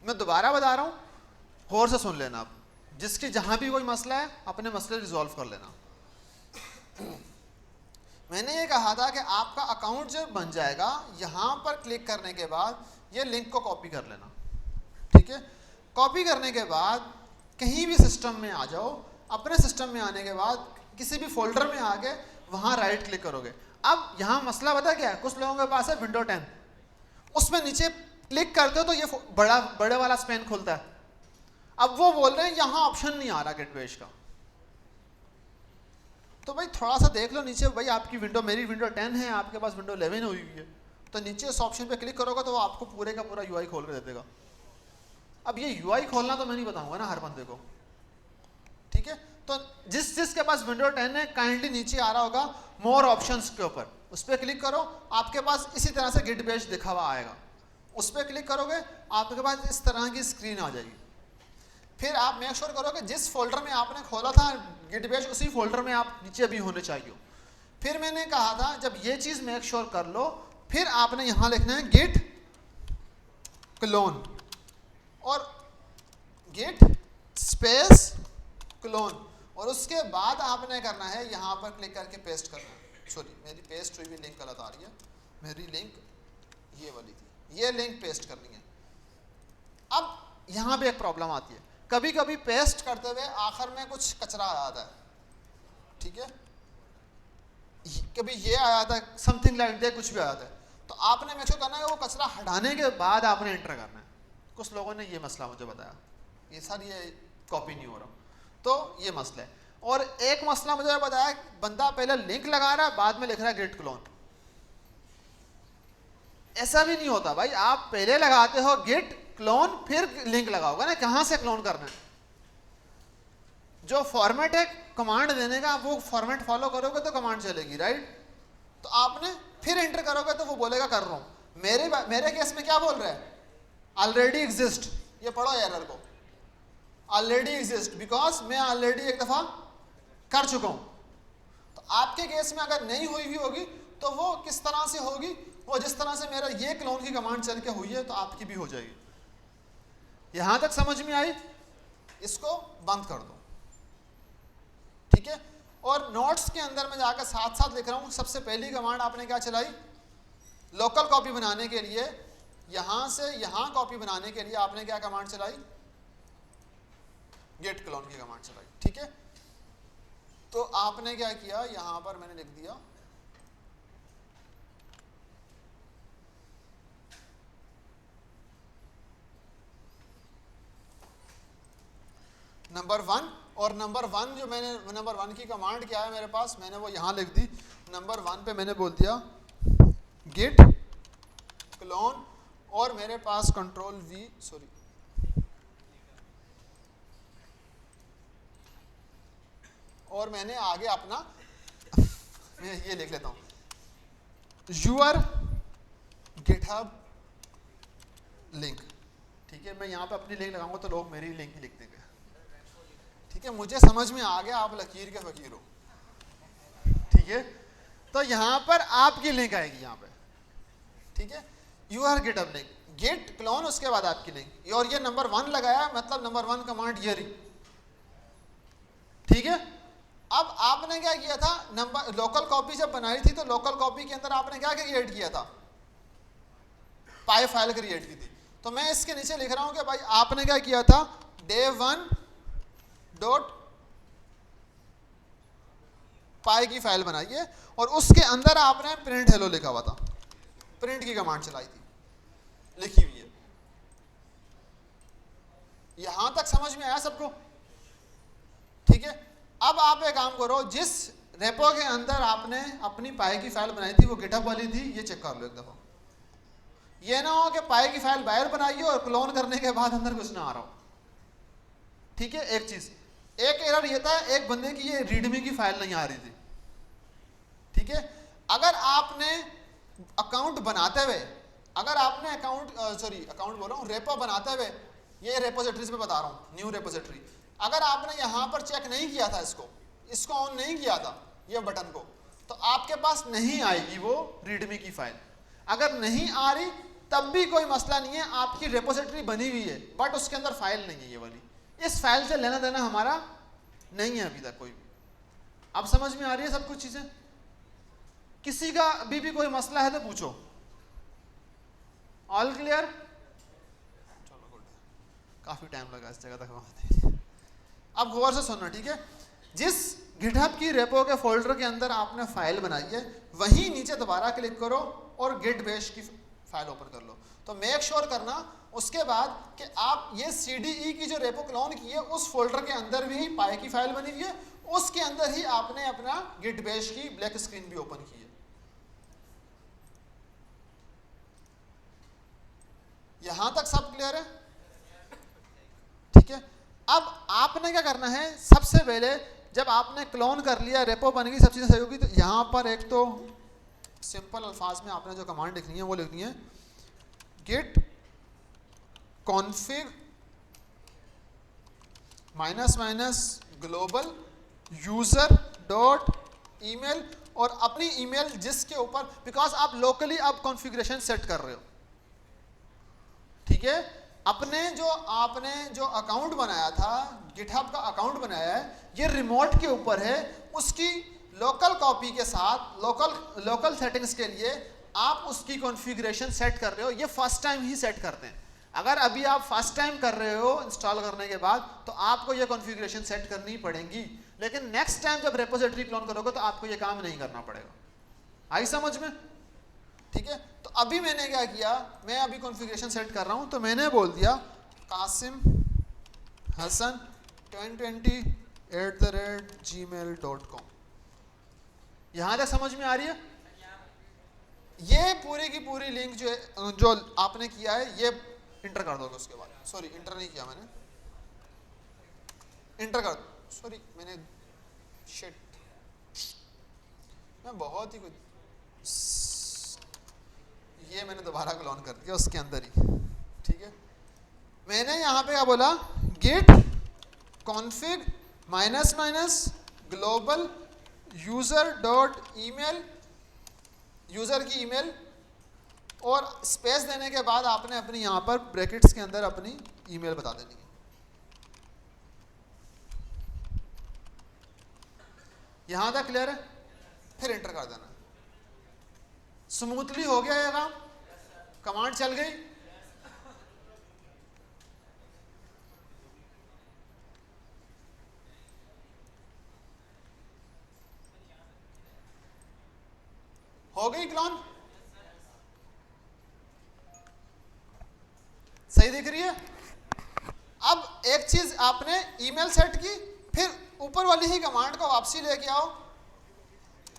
मैं दोबारा बता रहा हूं, गौर से सुन लेना आप। जिसकी जहां भी कोई मसला है अपने मसले रिजॉल्व कर लेना। मैंने ये कहा था कि आपका अकाउंट जब बन जाएगा, यहां पर क्लिक करने के बाद ये लिंक को कॉपी कर लेना, ठीक है। कॉपी करने के बाद कहीं भी सिस्टम में आ जाओ, अपने सिस्टम में आने के बाद किसी भी फोल्डर में आके वहां राइट क्लिक करोगे। अब यहां मसला पता क्या है, कुछ लोगों के पास है विंडो 10, उसमें नीचे क्लिक करते हो तो ये बड़े वाला स्पेन खुलता है। अब वो बोल रहे हैं यहां ऑप्शन नहीं आ रहा गेटवेज का, तो भाई थोड़ा सा देख लो नीचे, भाई आपकी विंडो, मेरी विंडो 10 है, आपके पास विंडो 11 हुई हुई है, तो नीचे इस ऑप्शन पे क्लिक करोगे तो वो आपको पूरे का पूरा यूआई खोल के दे देगा। अब ये यूआई खोलना तो मैं नहीं बताऊंगा ना हर बंदे को, ठीक है। तो जिसके पास विंडो 10 है काइंडली नीचे आ रहा होगा मोर ऑप्शंस के ऊपर, उस पर क्लिक करो, आपके पास इसी तरह से गिट बैश दिखा हुआ आएगा, उस पर क्लिक करोगे आपके पास इस तरह की स्क्रीन आ जाएगी। फिर आप मेक श्योर करो कि जिस फोल्डर में आपने खोला था गिट बैश, उसी फोल्डर में आप नीचे भी होने चाहिए। फिर मैंने कहा था जब ये चीज मेक श्योर कर लो, फिर आपने यहां लिखना है गिट क्लोन और git स्पेस क्लोन, और उसके बाद आपने करना है यहाँ पर क्लिक करके पेस्ट करना है। सॉरी, मेरी पेस्ट हुई भी लिंक गलत आ रही है, मेरी लिंक ये वाली थी, ये लिंक पेस्ट करनी है। अब यहाँ पे एक प्रॉब्लम आती है, कभी कभी पेस्ट करते हुए आखिर में कुछ कचरा आ जाता है, ठीक है, कभी ये आ जाता है, समथिंग लाइक दैट, कुछ भी आ जाता है, तो आपने मेक श्योर करना है वो कचरा हटाने के बाद आपने एंटर करना है। कुछ लोगों ने ये मसला मुझे बताया, ये सर ये कॉपी नहीं हो रहा, तो ये मसला है। और एक मसला मुझे बताया, बंदा पहले लिंक लगा रहा है, बाद में लिख रहा है गेट क्लोन। ऐसा भी नहीं होता भाई, आप पहले लगाते हो गेट क्लोन फिर लिंक लगाओगे ना, कहां से क्लोन करना है। जो फॉर्मेट है कमांड देने का, वो फॉर्मेट फॉलो करोगे तो कमांड चलेगी, राइट। तो आपने फिर एंटर करोगे तो वो बोलेगा कर रहा हूं। मेरे केस में क्या बोल रहा है, ऑलरेडी एग्जिस्ट, ये पढ़ो एरर को, ऑलरेडी एग्जिस्ट, बिकॉज मैं ऑलरेडी एक दफा कर चुका हूं। तो आपके केस में अगर नहीं हुई भी होगी तो वो किस तरह से होगी, वो जिस तरह से मेरा ये क्लोन की कमांड चल के हुई है तो आपकी भी हो जाएगी। यहां तक समझ में आई, इसको बंद कर दो, ठीक है। और नोट्स के अंदर मैं जाकर साथ साथ लिख रहा हूं, सबसे पहली कमांड आपने क्या चलाई, लोकल कॉपी बनाने के लिए, यहां से यहां कॉपी बनाने के लिए आपने क्या कमांड चलाई, गेट क्लोन की कमांड चलाई, ठीक है। तो आपने क्या किया, यहां पर मैंने लिख दिया नंबर 1, और नंबर 1 जो मैंने नंबर 1 की कमांड क्या है मेरे पास, मैंने वो यहां लिख दी। नंबर 1 पे मैंने बोल दिया गेट क्लोन, और मेरे पास कंट्रोल वी, सॉरी और मैंने आगे अपना मैं ये लिख लेता हूं, यूर गिटहब लिंक, ठीक है। मैं यहां पे अपनी लिंक लगाऊंगा तो लोग मेरी लिंक ही लिख देंगे, ठीक है। मुझे समझ में आ गया, आप लकीर के फकीर हो, ठीक है। तो यहां पर आपकी लिंक आएगी यहां पे, ठीक है, your GitHub link, git clone, उसके बाद आपकी लिंक, और ये नंबर 1 लगाया, मतलब नंबर 1 कमांड ये रही, ठीक है। अब आपने क्या किया था, नंबर लोकल कॉपी जब बनाई थी तो लोकल कॉपी के अंदर आपने क्या क्रिएट किया था, पाई फाइल क्रिएट की थी। तो मैं इसके नीचे लिख रहा हूं कि भाई आपने क्या किया था, day1 डॉट पाई की फाइल बनाई है, और उसके अंदर आपने प्रिंट हेलो लिखा हुआ था, प्रिंट की कमांड चलाई थी, लिखी हुई है। यहां तक समझ में आया सबको, ठीक है। अब आप एक काम करो, जिस रेपो के अंदर आपने अपनी पाई की फाइल बनाई थी वो गिटहब वाली थी, ये चेक कर लो एक दफा। ये ना हो कि पाई की फाइल बाहर बनाई हो और क्लोन करने के बाद अंदर कुछ ना आ रहा हो, ठीक है। एक चीज, एक एरर ये था, एक बंदे की ये रीडमी की फाइल नहीं आ रही थी, ठीक है। अगर आपने अकाउंट बनाते हुए, अगर आपने अकाउंट बोल रहा हूँ, रेपो बनाते हुए, ये रेपोजिटरीज पे बता रहा हूँ, न्यू रेपोजिटरी, अगर आपने यहां पर चेक नहीं किया था, इसको ऑन नहीं किया था ये बटन को, तो आपके पास नहीं आएगी वो रीडमी की फाइल। अगर नहीं आ रही तब भी कोई मसला नहीं है, आपकी रेपोजिटरी बनी हुई है बट उसके अंदर फाइल नहीं है ये वाली, इस फाइल से लेना देना हमारा नहीं है अभी तक कोई भी। अब समझ में आ रही है सब कुछ चीजें, किसी का अभी भी कोई मसला है तो पूछो। ऑल क्लियर, चलो गुड, काफी टाइम लगा इस जगह तक पहुंचने। अब गौर से सुनना, ठीक है। जिस गिटहब की रेपो के फोल्डर के अंदर आपने फाइल बनाई है, वहीं नीचे दोबारा क्लिक करो और गिट बैश की फाइल ओपन कर लो। तो मेक श्योर करना उसके बाद कि आप ये CDE की जो रेपो क्लोन की है उस फोल्डर के अंदर भी पाई की फाइल बनी हुई है, उसके अंदर ही आपने अपना गिट बैश की ब्लैक स्क्रीन भी ओपन की है। यहां तक सब क्लियर है, ठीक है। अब आपने क्या करना है, सबसे पहले जब आपने क्लोन कर लिया, रेपो बन गई, सब चीजें सही होगी, तो यहां पर एक तो सिंपल अल्फाज में आपने जो कमांड लिखनी है वो लिखनी है, git config --- global user.email, और अपनी ईमेल जिसके ऊपर, बिकॉज आप लोकली अब कॉन्फ़िगरेशन सेट कर रहे हो, ठीक ठीक है, आपने जो अकाउंट बनाया था, गिटहब का अकाउंट बनाया है, ये रिमोट के ऊपर है, उसकी लोकल कॉपी के साथ लोकल सेटिंग्स के लिए आप उसकी कॉन्फ़िगरेशन सेट कर रहे हो। ये फर्स्ट टाइम ही सेट करते हैं। अगर अभी आप फर्स्ट टाइम कर रहे हो इंस्टॉल करने के बाद, तो आपको ये कॉन्फ़िगरेशन सेट करनी पड़ेगी, लेकिन नेक्स्ट टाइम जब रेपोजिटरी क्लोन करोगे तो आपको ये काम नहीं करना पड़ेगा। आई समझ में? ठीक है, तो अभी मैंने क्या किया, मैं अभी कॉन्फ़िगरेशन सेट कर रहा हूं, तो मैंने बोल दिया कासिम हसन 2020@gmail.com। यहां तक समझ में आ रही है? ये पूरी की पूरी लिंक जो आपने किया है, ये इंटर कर दोगे उसके बाद। सॉरी, इंटर नहीं किया मैंने, इंटर कर, सॉरी मैंने शिट, मैं बहुत ही कुछ, ये मैंने दोबारा क्लोन कर दिया उसके अंदर ही। ठीक है, मैंने यहाँ पे क्या बोला, git config --global user dot email, user की ईमेल, और स्पेस देने के बाद आपने अपनी यहाँ पर ब्रैकेट्स के अंदर अपनी ईमेल बता देनी है। यहाँ तक क्लियर है? फिर इंटर कर देना। स्मूथली हो गया ये काम, कमांड चल गई। हो गई क्लोन? सही दिख रही है? अब एक चीज आपने ईमेल सेट की, फिर ऊपर वाली ही कमांड को वापसी लेके आओ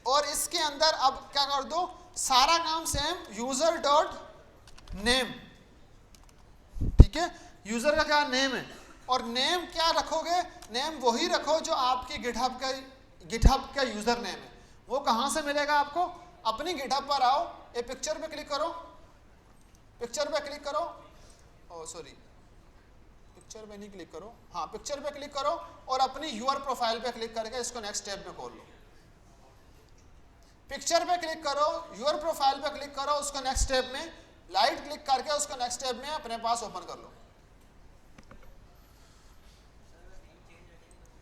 और इसके अंदर अब क्या कर दो, सारा काम सेम, यूजर डॉट नेम। ठीक है, यूजर का क्या नेम है, और नेम क्या रखोगे, नेम वही रखो जो आपकी गिटहब का यूजर नेम है। वो कहां से मिलेगा आपको? अपनी गिटहब पर आओ, ये पिक्चर पे क्लिक करो, पिक्चर पे क्लिक करो, ओ सॉरी पिक्चर पे नहीं क्लिक करो, हाँ पिक्चर पे क्लिक करो और अपनी यूर प्रोफाइल पे क्लिक करके इसको नेक्स्ट टैब में खोल लो। पिक्चर पे क्लिक करो, यूर प्रोफाइल पे क्लिक करो, उसको नेक्स्ट टैब में लाइट क्लिक करके उसको नेक्स्ट टैब में अपने पास ओपन कर लो।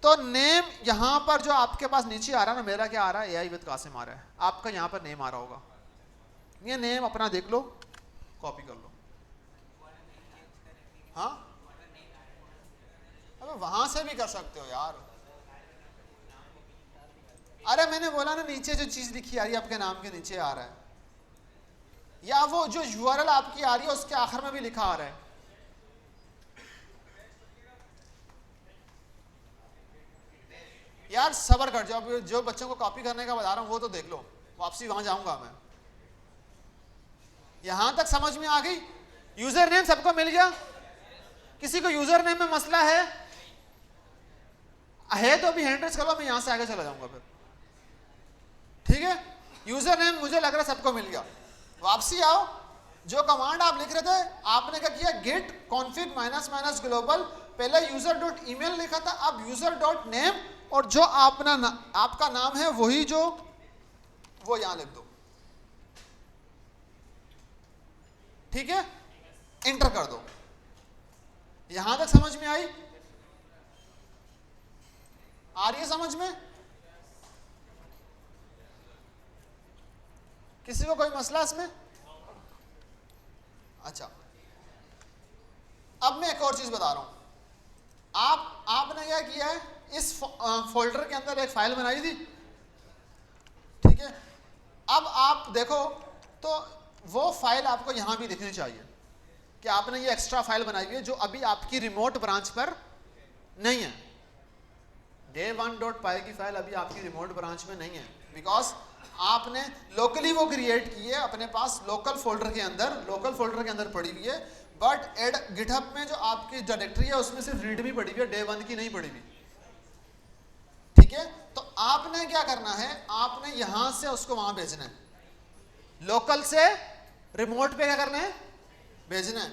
तो नेम यहां पर जो आपके पास नीचे आ रहा है ना, मेरा क्या आ रहा है, AI विद कासिम आ रहा है, आपका यहां पर नेम आ रहा होगा, ये नेम अपना देख लो, कॉपी कर लो। हाँ, अबे वहां से भी कर सकते हो यार। अरे मैंने बोला ना, नीचे जो चीज लिखी आ रही है आपके नाम के नीचे आ रहा है, या वो जो URL आपकी आ रही है उसके आखिर में भी लिखा आ रहा है। यार सब्र कर जाओ, जो बच्चों को कॉपी करने का बता रहा हूं वो तो देख लो, वापसी वहां जाऊंगा मैं। यहां तक समझ में आ गई? यूजर नेम सबको मिल गया? किसी को यूजर नेम में मसला है तो अभी हैंड रेज करो, मैं यहां से आगे चला जाऊंगा फिर। ठीक है, यूजर नेम मुझे लग रहा है सबको मिल गया। वापसी आओ, जो कमांड आप लिख रहे थे आपने क्या किया, git config --global, पहले यूजर डॉट ईमेल लिखा था, अब यूजर डॉट नेम, और जो आपका नाम है वही जो वो यहां लिख दो। ठीक है, इंटर कर दो। यहां तक समझ में आई? आ रही है समझ में? किसी को कोई मसला इसमें? अच्छा, अब मैं एक और चीज बता रहा हूं। आपने क्या किया है, इस फोल्डर के अंदर एक फाइल बनाई थी, ठीक है। अब आप देखो तो वो फाइल आपको यहां भी दिखनी चाहिए कि आपने ये एक्स्ट्रा फाइल बनाई हुई है जो अभी आपकी रिमोट ब्रांच पर नहीं है। day1.py की फाइल अभी आपकी रिमोट ब्रांच में नहीं है, बिकॉज आपने लोकली वो क्रिएट की है अपने पास लोकल फोल्डर के अंदर पड़ी हुई है, बट एड गिटहब में जो आपकी डायरेक्टरी है उसमें सिर्फ रीडमी पड़ी हुई है, day1 की नहीं पड़ी हुई। ठीक है, तो आपने क्या करना है, आपने यहां से उसको वहां भेजना है, लोकल से रिमोट पे क्या करना है, भेजना है।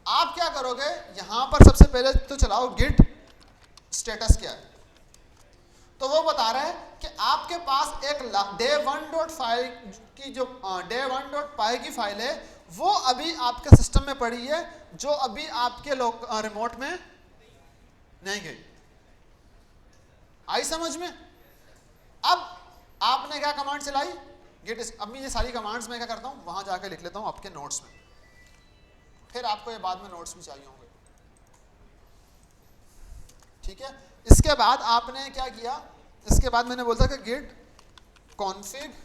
आप क्या करोगे, यहां पर सबसे पहले तो चलाओ गिट स्टेटस क्या है, तो वो बता रहा है कि आपके पास एक day1.py की जो day1.py की फाइल है वो अभी आपके सिस्टम में पड़ी है, जो अभी आपके रिमोट में नहीं गई। आई समझ में? अब आपने क्या कमांड चलाई, गेट। अब मैं ये सारी कमांड्स में क्या करता हूँ, वहां जाके लिख लेता हूँ आपके नोट्स में, फिर आपको ये बाद में नोट्स भी चाहिए होंगे, ठीक है। इसके बाद आपने क्या किया, इसके बाद मैंने बोलता कि git config --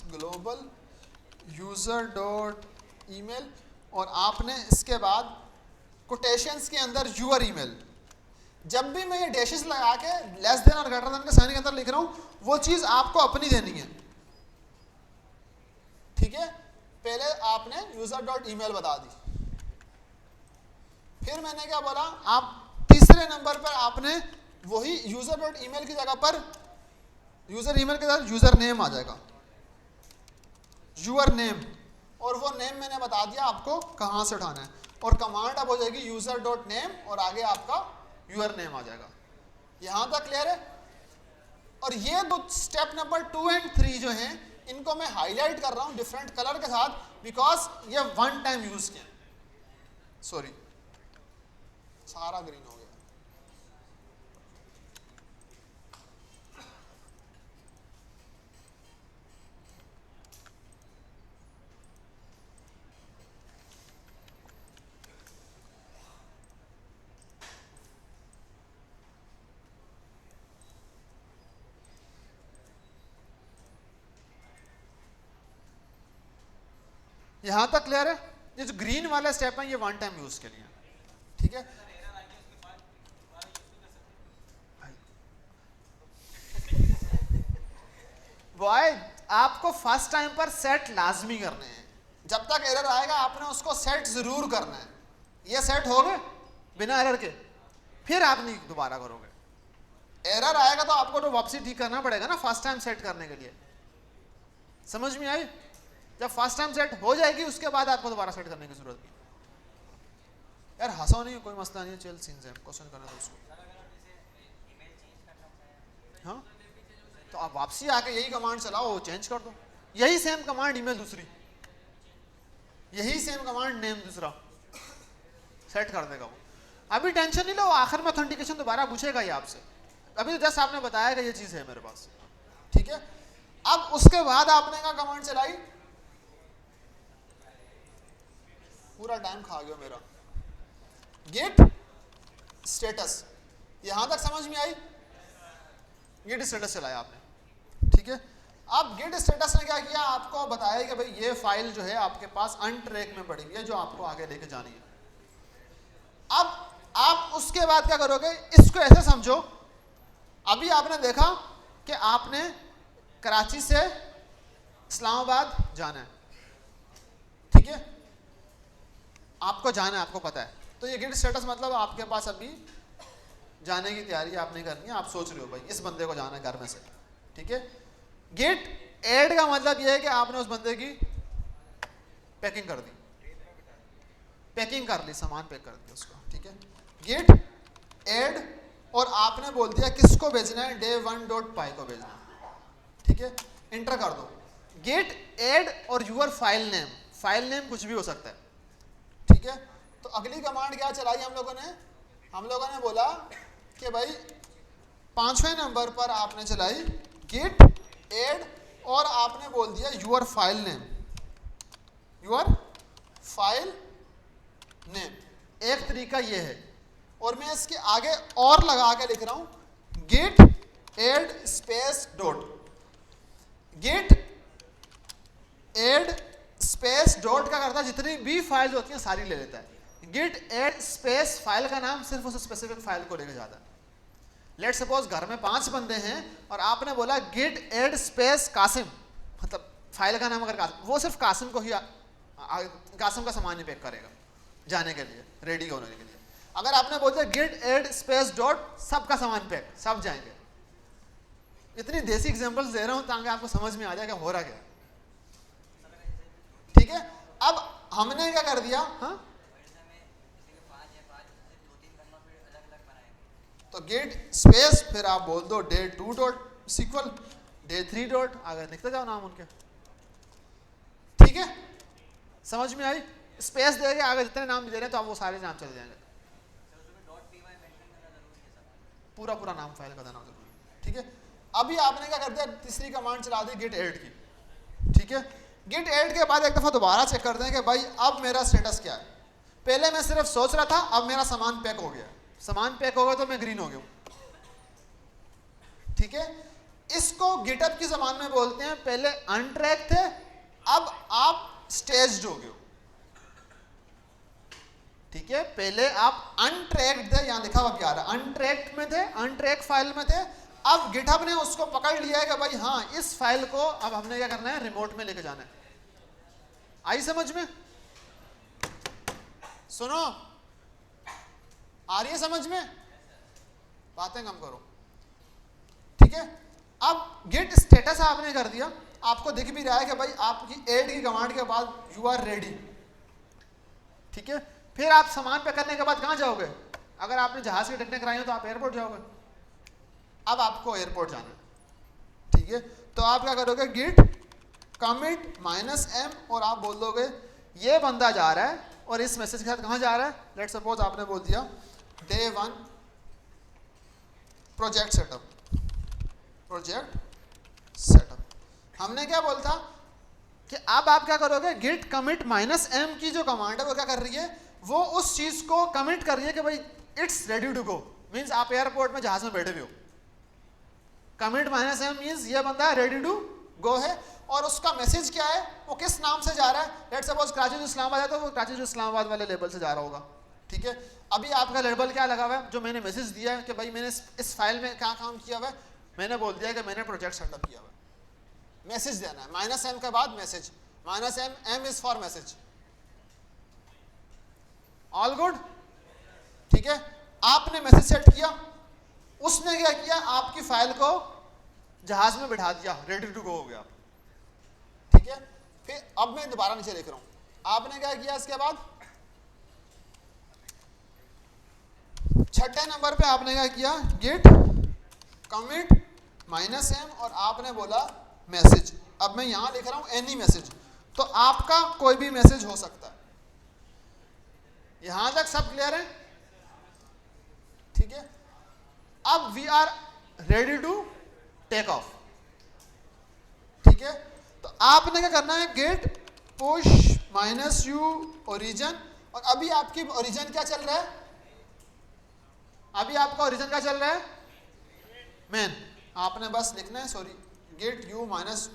global user dot email, और आपने इसके बाद कोटेशंस के अंदर यूर ईमेल। जब भी मैं ये डैशेस लगा के लेस देन और ग्रेटर देन के साइन के अंदर लिख रहा हूं, वो चीज आपको अपनी देनी है, ठीक है। पहले आपने यूजर डॉट ईमेल बता दी, फिर मैंने क्या बोला, आप तीसरे नंबर पर आपने वही यूजर डॉट ईमेल की जगह पर यूजर ईमेल के साथ यूजर नेम आ जाएगा, यूर नेम, और वो नेम मैंने बता दिया आपको कहां से उठाना है, और कमांड अब हो जाएगी यूजर डॉट नेम और आगे आपका यूर नेम आ जाएगा। यहां तक क्लियर है? और ये दो स्टेप नंबर 2 एंड 3 जो हैं, इनको मैं हाईलाइट कर रहा हूं डिफरेंट कलर के साथ, बिकॉज ये वन टाइम यूज किया। सॉरी, सारा ग्रीन हो गया। यहां तक क्लियर है? ये जो ग्रीन वाला स्टेप है ये वन टाइम यूज के लिए, ठीक है। बॉय, आपको फर्स्ट टाइम पर सेट लाजमी करने हैं। जब तक एरर आएगा आपने उसको सेट जरूर करना है। ये सेट हो गए बिना एरर के, फिर आप नहीं दोबारा करोगे। एरर आएगा तो आपको तो वापसी ठीक करना पड़ेगा ना फर्स्ट टाइम सेट करने के लिए। समझ में आई? जब फर्स्ट टाइम सेट हो जाएगी उसके बाद आपको दोबारा सेट करने की जरूरत नहीं। यार हंसो नहीं, कोई मसला नहीं है, चल सीन से क्वेश्चन करने दो उसको। हाँ, तो आप वापसी आके यही कमांड चलाओ, चेंज कर दो, यही सेम कमांड ईमेल दूसरी, यही सेम कमांड नेम दूसरा, सेट कर देगा वो। अभी टेंशन नहीं लो, आखिर में ऑथेंटिकेशन दोबारा पूछेगा ही आपसे। अभी तो जस्ट आपने बताया कि ये चीज है मेरे पास, ठीक है। अब उसके बाद आपने क्या कमांड चलाई, पूरा टाइम खा गया मेरा, गेट स्टेटस। यहां तक समझ में आई? गेट स्टेटस चलाया आपने, ठीक है। अब गेट स्टेटस ने क्या किया, आपको बताया कि भाई ये फाइल जो है आपके पास अनट्रैक में पड़ी हुई है, जो आपको आगे लेके जानी है। अब आप उसके बाद क्या करोगे, इसको ऐसे समझो, अभी आपने देखा कि आपने कराची से इस्लामाबाद जाना है, ठीक है, आपको जाना है, आपको पता है। तो ये गेट स्टेटस मतलब आपके पास अभी जाने की तैयारी आपने करनी है, आप सोच रहे हो भाई इस बंदे को जाना है घर में से, ठीक है। गेट ऐड का मतलब ये है कि आपने उस बंदे की पैकिंग कर दी, पैकिंग कर ली, सामान पैक कर दिया उसको, ठीक है। गेट ऐड, और आपने बोल दिया किसको भेजना है, day1.py को भेजना है, ठीक है। इंटर कर दो। गेट ऐड और यूर फाइल नेम कुछ भी हो सकता है, ठीक है। तो अगली कमांड क्या चलाई हम लोगों ने बोला कि भाई 5वें नंबर पर आपने चलाई गेट ऐड, और आपने बोल दिया यूर फाइल नेम। एक तरीका ये है, और मैं इसके आगे और लगा के लिख रहा हूं git add space dot. Git add space dot का करता है, जितनी भी फाइल होती हैं सारी ले लेता है। गेट ऐड स्पेस फाइल का नाम सिर्फ उस स्पेसिफिक फाइल को लेके जाता है। लेट सपोज घर में 5 बंदे हैं और आपने बोला गेट ऐड स्पेस कासिम, मतलब फाइल का नाम अगर कासिम, वो सिर्फ कासिम को ही कासिम का सामान ही पैक करेगा जाने के लिए, रेडी होने के लिए। अगर आपने बोल दिया गेट ऐड स्पेस डॉट, सबका सामान पैक, सब जाएंगे। इतनी देसी एग्जांपल्स दे रहा हूं ताकि आपको समझ में आ जाए कि हो रहा क्या, ठीक है। अब हमने क्या कर दिया, हाँ, तो गेट स्पेस फिर आप बोल दो day2.sql, डे 3 डॉट, आगे लिखते जाओ नाम उनके, ठीक है, समझ में आई? स्पेस देंगे आगे जितने नाम दे रहे हैं तो आप वो सारे नाम चले जाएंगे, पूरा पूरा नाम फाइल का देना जरूरी, ठीक है। अभी आपने क्या कर दिया, तीसरी कमांड चला दी गेट ऐड की, ठीक है। गेट ऐड के बाद एक दफा दोबारा चेक कर दें कि भाई अब मेरा स्टेटस क्या है। पहले मैं सिर्फ सोच रहा था, अब मेरा सामान पैक हो गया, सामान पैक हो गया तो मैं ग्रीन हो गया, ठीक है। इसको गिटहब की जबान में बोलते हैं, पहले अनट्रैक थे, अब आप स्टेज्ड हो गए, ठीक है। पहले आप अनट्रैक्ड थे, यहां लिखा हुआ क्या रहा, अनट्रैक्ड में थे, अनट्रैक फाइल में थे। अब गिटहब ने उसको पकड़ लिया है कि भाई हाँ इस फाइल को अब हमने क्या करना है, रिमोट में लेके जाना है। आई समझ में? सुनो, आ रही है समझ में? बातें कम करो, ठीक है। अब गेट स्टेटस आपने कर दिया, आपको दिख भी रहा है कि भाई आपकी ऐड की कमांड के बाद यू आर रेडी, ठीक है। फिर आप सामान पे करने के बाद कहां जाओगे? अगर आपने जहाज की टिकटें कराई हो तो आप एयरपोर्ट जाओगे। अब आपको एयरपोर्ट जाना है, ठीक है। तो आप क्या करोगे, गिट कमिट -m और आप बोल दोगे ये बंदा जा रहा है और इस मैसेज के साथ कहां जा रहा है। लेट्स सपोज आपने बोल दिया day 1 project setup, project setup. हमने क्या बोलता कि अब आप क्या करोगे, गिट कमिट -m की जो कमांड है वो क्या कर रही है, वो उस चीज को कमिट कर रही है कि भाई it's ready to go, means आप एयरपोर्ट में जहाज में बैठे हुए हो। कमिट -m मींस ये बंदा रेडी टू गो है, और उसका मैसेज क्या है, वो किस नाम से जा रहा है। Let's suppose Karachi to Islamabad है तो वो कराची टू इस्लामाबाद वाले लेबल से जा रहा होगा, ठीक है। अभी आपका लेबल क्या लगा हुआ है, जो मैंने मैसेज दिया है कि भाई मैंने इस फाइल में क्या काम किया हुआ है, मैंने बोल दिया कि मैंने प्रोजेक्ट सेटअप किया हुआ है। मैसेज देना है, -m के बाद message, -m is for message. All good, ठीक है। आपने मैसेज सेट किया, उसने क्या किया, आपकी फाइल को जहाज में बिठा दिया, रेडी टू गो हो गया, ठीक है। फिर अब मैं दोबारा नीचे लिख रहा हूं, आपने क्या किया इसके बाद, छठे नंबर पे आपने क्या किया, गेट कमिट -m और आपने बोला मैसेज। अब मैं यहां लिख रहा हूं एनी मैसेज, तो आपका कोई भी मैसेज हो सकता है। यहां तक सब क्लियर है, ठीक है। अब we are ready to take off, ठीक है। तो आपने क्या करना है, गेट पुश -u ओरिजिन, और अभी आपकी ओरिजिन क्या चल रहा है, अभी आपका ओरिजिन क्या चल रहा है, मेन। आपने बस लिखना है, sorry, git u minus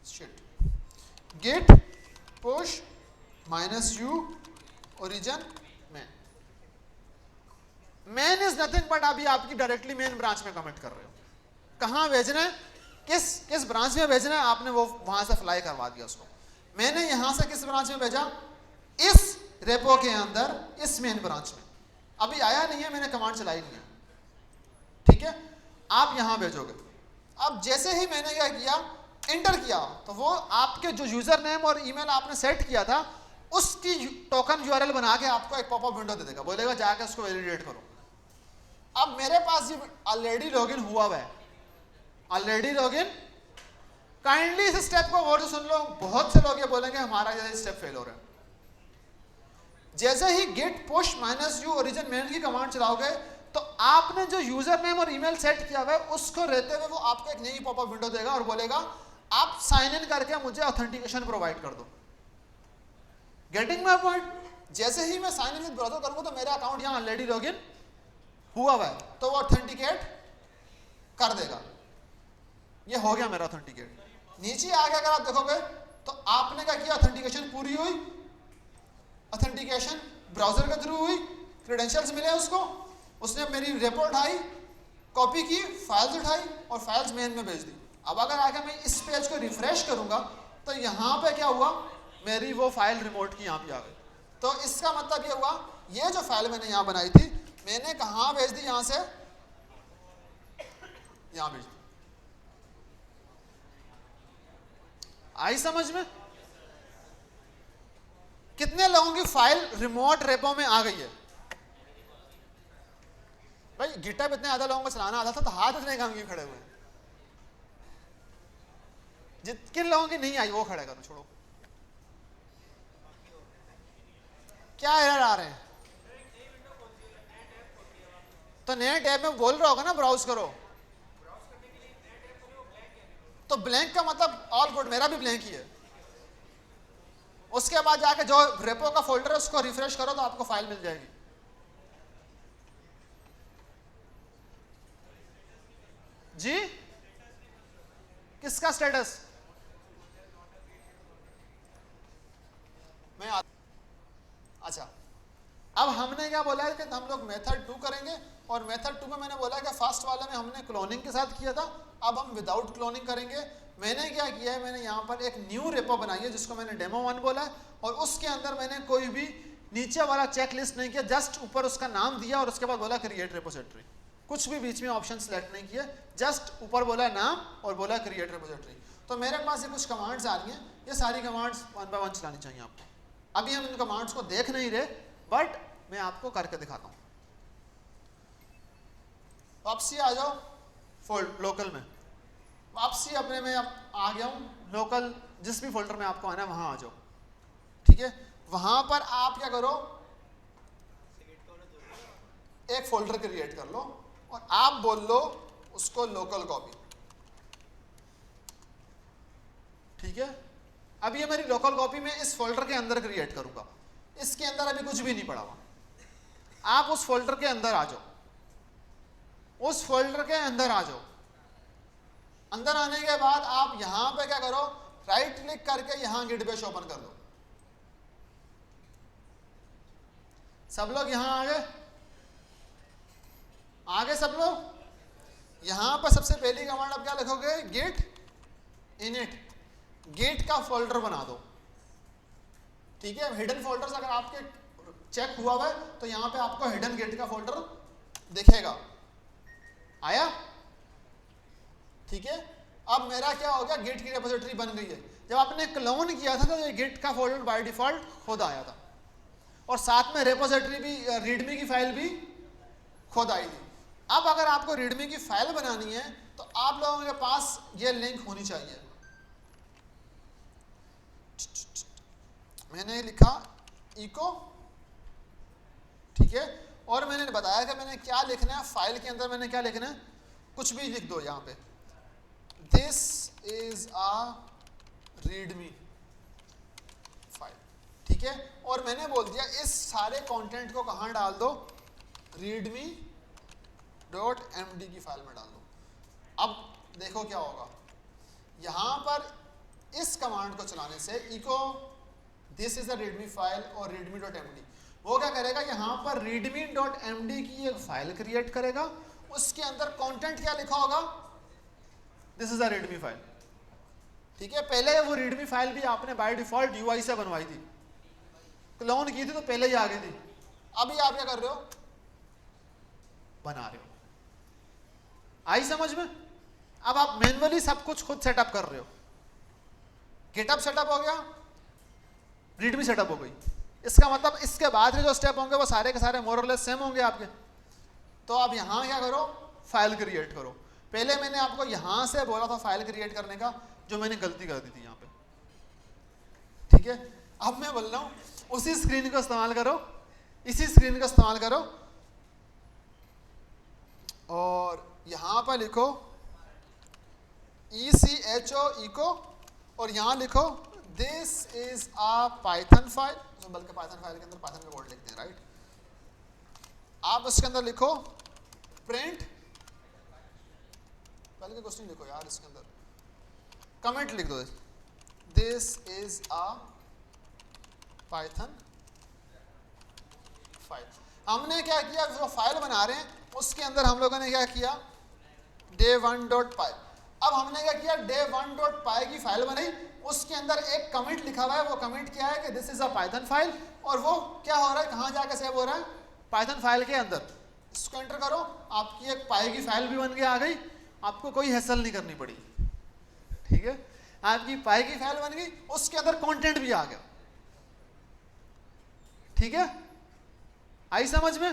shit, git push -u origin main. Main is nothing but अभी आपकी डायरेक्टली मेन ब्रांच में कमिट कर रहे हो। कहां भेजना है, किस ब्रांच में भेजना है, आपने वो वहां से फ्लाई करवा दिया उसको। मैंने यहां से किस ब्रांच में भेजा, इस रेपो के अंदर, इस मेन ब्रांच में। अभी आया नहीं है, मैंने कमांड चलाई नहीं है, ठीक है। आप यहां भेजोगे। अब जैसे ही मैंने क्या किया, इंटर किया, तो वो आपके जो यूजर नेम और ईमेल आपने सेट किया था उसकी टोकन यूआरएल बना के आपको एक पॉपअप विंडो दे देगा, बोलेगा जाके उसको वैलिडेट करो। अब मेरे पास ये ऑलरेडी लॉगिन हुआ हुआ है, ऑलरेडी लॉगिन। काइंडली इस स्टेप को गौर से सुन लो, बहुत से लोग ये बोलेंगे हमारा ये स्टेप फेल हो रहा है। जैसे ही git push -u origin main की कमांड चलाओगे तो आपने जो यूजर नेम और ईमेल सेट किया हुआ है उसको रहते हुए वो आपको एक नई पॉपअप विंडो देगा और बोलेगा आप साइन इन करके मुझे ऑथेंटिकेशन प्रोवाइड कर दो। Getting my point? जैसे ही मैं साइन इन विद ब्राउज़र करूंगा तो मेरा अकाउंट यहां ऑलरेडी लॉगिन हुआ हुआ है, तो वो ऑथेंटिकेट कर देगा। ये हो गया मेरा ऑथेंटिकेट। नीचे आगे अगर आप देखोगे तो आपने क्या किया, ऑथेंटिकेशन पूरी हुई, ऑथेंटिकेशन ब्राउजर के थ्रू हुई, क्रेडेंशियल्स मिले उसको, उसने मेरी रेपो उठाई, कॉपी की, फाइल्स उठाई और फाइल्स मेन में भेज दी। अब अगर आगे मैं इस पेज को रिफ्रेश करूंगा तो यहाँ पे क्या हुआ, मेरी वो फाइल रिमोट की यहाँ पे आ गई। तो इसका मतलब ये हुआ, ये जो फाइल मैंने यहाँ बनाई थी मैंने कहाँ भेज दी, यहाँ से यहाँ भेज दी। आई समझ में? कितने लोगों की फाइल रिमोट रेपो में आ गई है? भाई गिटहब इतने ज्यादा लोगों को चलाना आता था तो हाथ इतने काम क्यों खड़े हुए हैं? किन लोगों की नहीं आई वो खड़ा करो, छोड़ो। क्या एरर आ रहे हैं? तो नए टैब में बोल रहा होगा ना ब्राउज करो, तो ब्लैंक का मतलब ऑल गुड, मेरा भी ब्लैंक ही है। उसके बाद जाके जो रेपो का फोल्डर है उसको रिफ्रेश करो तो आपको फाइल मिल जाएगी। जी किसका स्टेटस? अच्छा, अब हमने क्या बोला है कि हम लोग मेथड 2 करेंगे, और मेथड 2 में मैंने बोला कि फर्स्ट वाले में हमने क्लोनिंग के साथ किया था, अब हम विदाउट क्लोनिंग करेंगे। मैंने क्या किया है, मैंने यहाँ पर एक न्यू रेपो बनाई है जिसको मैंने डेमो 1 बोला है, और उसके अंदर मैंने कोई भी नीचे वाला चेक लिस्ट नहीं किया, जस्ट ऊपर उसका नाम दिया और उसके बाद बोला क्रिएट रेपोजिटरी। कुछ भी बीच में ऑप्शन सेलेक्ट नहीं किए, जस्ट ऊपर बोला नाम और बोला क्रिएट रेपोजिटरी। तो मेरे पास ये कुछ कमांड्स आ रही हैं, ये सारी कमांड्स 1 बाय 1 चलानी चाहिए आपको। अभी हम इन कमांड्स को देख नहीं रहे, बट मैं आपको करके दिखाता हूँ। वापसी आ जाओ फोल्ड लोकल में, वापसी अपने में आ गया हूँ लोकल, जिस भी फोल्डर में आपको आना है वहां आ जाओ, ठीक है। वहां पर आप क्या करो, एक फोल्डर क्रिएट कर लो और आप बोल लो उसको लोकल कॉपी, ठीक है। अब ये मेरी लोकल कॉपी में इस फोल्डर के अंदर क्रिएट करूंगा, इसके अंदर अभी कुछ भी नहीं पड़ा हुआ। आप उस फोल्डर के अंदर आ जाओ, उस फोल्डर के अंदर आ जाओ। अंदर आने के बाद आप यहां पे क्या करो, राइट क्लिक करके यहां गिट बैश ओपन कर दो। सब लोग यहां आ गए? आगे सब लोग। यहां पर सबसे पहली कमांड आप क्या लिखोगे, गिट इनिट, गिट का फोल्डर बना दो, ठीक है। हिडन फोल्डर्स अगर आपके चेक हुआ हुआ है तो यहां पे आपको हिडन गिट का फोल्डर दिखेगा। आया? ठीक है। अब मेरा क्या हो गया, गिट की रेपोजिटरी बन गई है। जब आपने क्लोन किया था तो ये गिट का फोल्डर बाय डिफॉल्ट खुद आया था, और साथ में रेपोजिटरी भी, रीडमी की फाइल भी खुद आई थी। अब अगर आपको रीडमी की फाइल बनानी है तो आप लोगों के पास ये लिंक होनी चाहिए। मैंने लिखा इको, ठीक है, और मैंने बताया कि मैंने क्या लिखना है फाइल के अंदर। मैंने क्या लिखना है, कुछ भी लिख दो यहाँ पे, this is a readme file, ठीक है। और मैंने बोल दिया इस सारे कंटेंट को कहाँ डाल दो, रीडमी डॉट एमडी की फाइल में डाल दो। अब देखो क्या होगा, यहां पर इस कमांड को चलाने से echo this is a readme file और रीडमी डॉट एमडी, वो क्या करेगा, यहां पर रीडमी डॉट एमडी की एक फाइल क्रिएट करेगा। उसके अंदर कंटेंट क्या लिखा होगा, this is a readme file, ठीक है। पहले वो रीडमी फाइल भी आपने बाय डिफॉल्ट यूआई से बनवाई थी, क्लोन की थी तो पहले ही आ गई थी। अभी आप क्या कर रहे हो, बना रहे हो। आई समझ में? अब आप मैन्युअली सब कुछ खुद सेटअप कर रहे हो। गिटअप सेटअप हो गया, रीडमी सेटअप हो गई। इसका मतलब इसके बाद के जो स्टेप होंगे वो सारे के सारे मोर और लेस सेम होंगे आपके। तो आप यहां क्या करो, फाइल क्रिएट करो। पहले मैंने आपको यहां से बोला था फाइल क्रिएट करने का, जो मैंने गलती कर दी थी यहां पे, ठीक है। अब मैं बोल रहा हूं उसी स्क्रीन को इस्तेमाल करो, इसी स्क्रीन को इस्तेमाल करो, और यहां पर लिखो ECHO इको, और यहां लिखो this is a Python file, बल्कि पाइथन फाइल के अंदर पाइथन का कोड लिखते हैं, राइट। आप उसके अंदर लिखो प्रिंट, बल्कि कुछ नहीं लिखो यार, इसके अंदर कमेंट लिख दो, this is a Python file. हमने क्या किया, जो फाइल बना रहे हैं उसके अंदर हम लोगों ने क्या किया, day1.py। अब हमने क्या किया, day1.py की फाइल बनाई, उसके अंदर एक कमेंट लिखा हुआ है। वो कमेंट क्या है कि this is a Python file, और वो क्या हो रहा है, कहाँ जाकर सेव हो रहा है, पाइथन फाइल के अंदर। इसको एंटर करो, आपकी एक पाई की फाइल भी बन के आ गई, आपको कोई हैसल नहीं करनी पड़ी, ठीक है। आपकी पाई की फाइल बन गई, उसके अंदर कंटेंट भी आ गया, ठीक है। आई समझ में?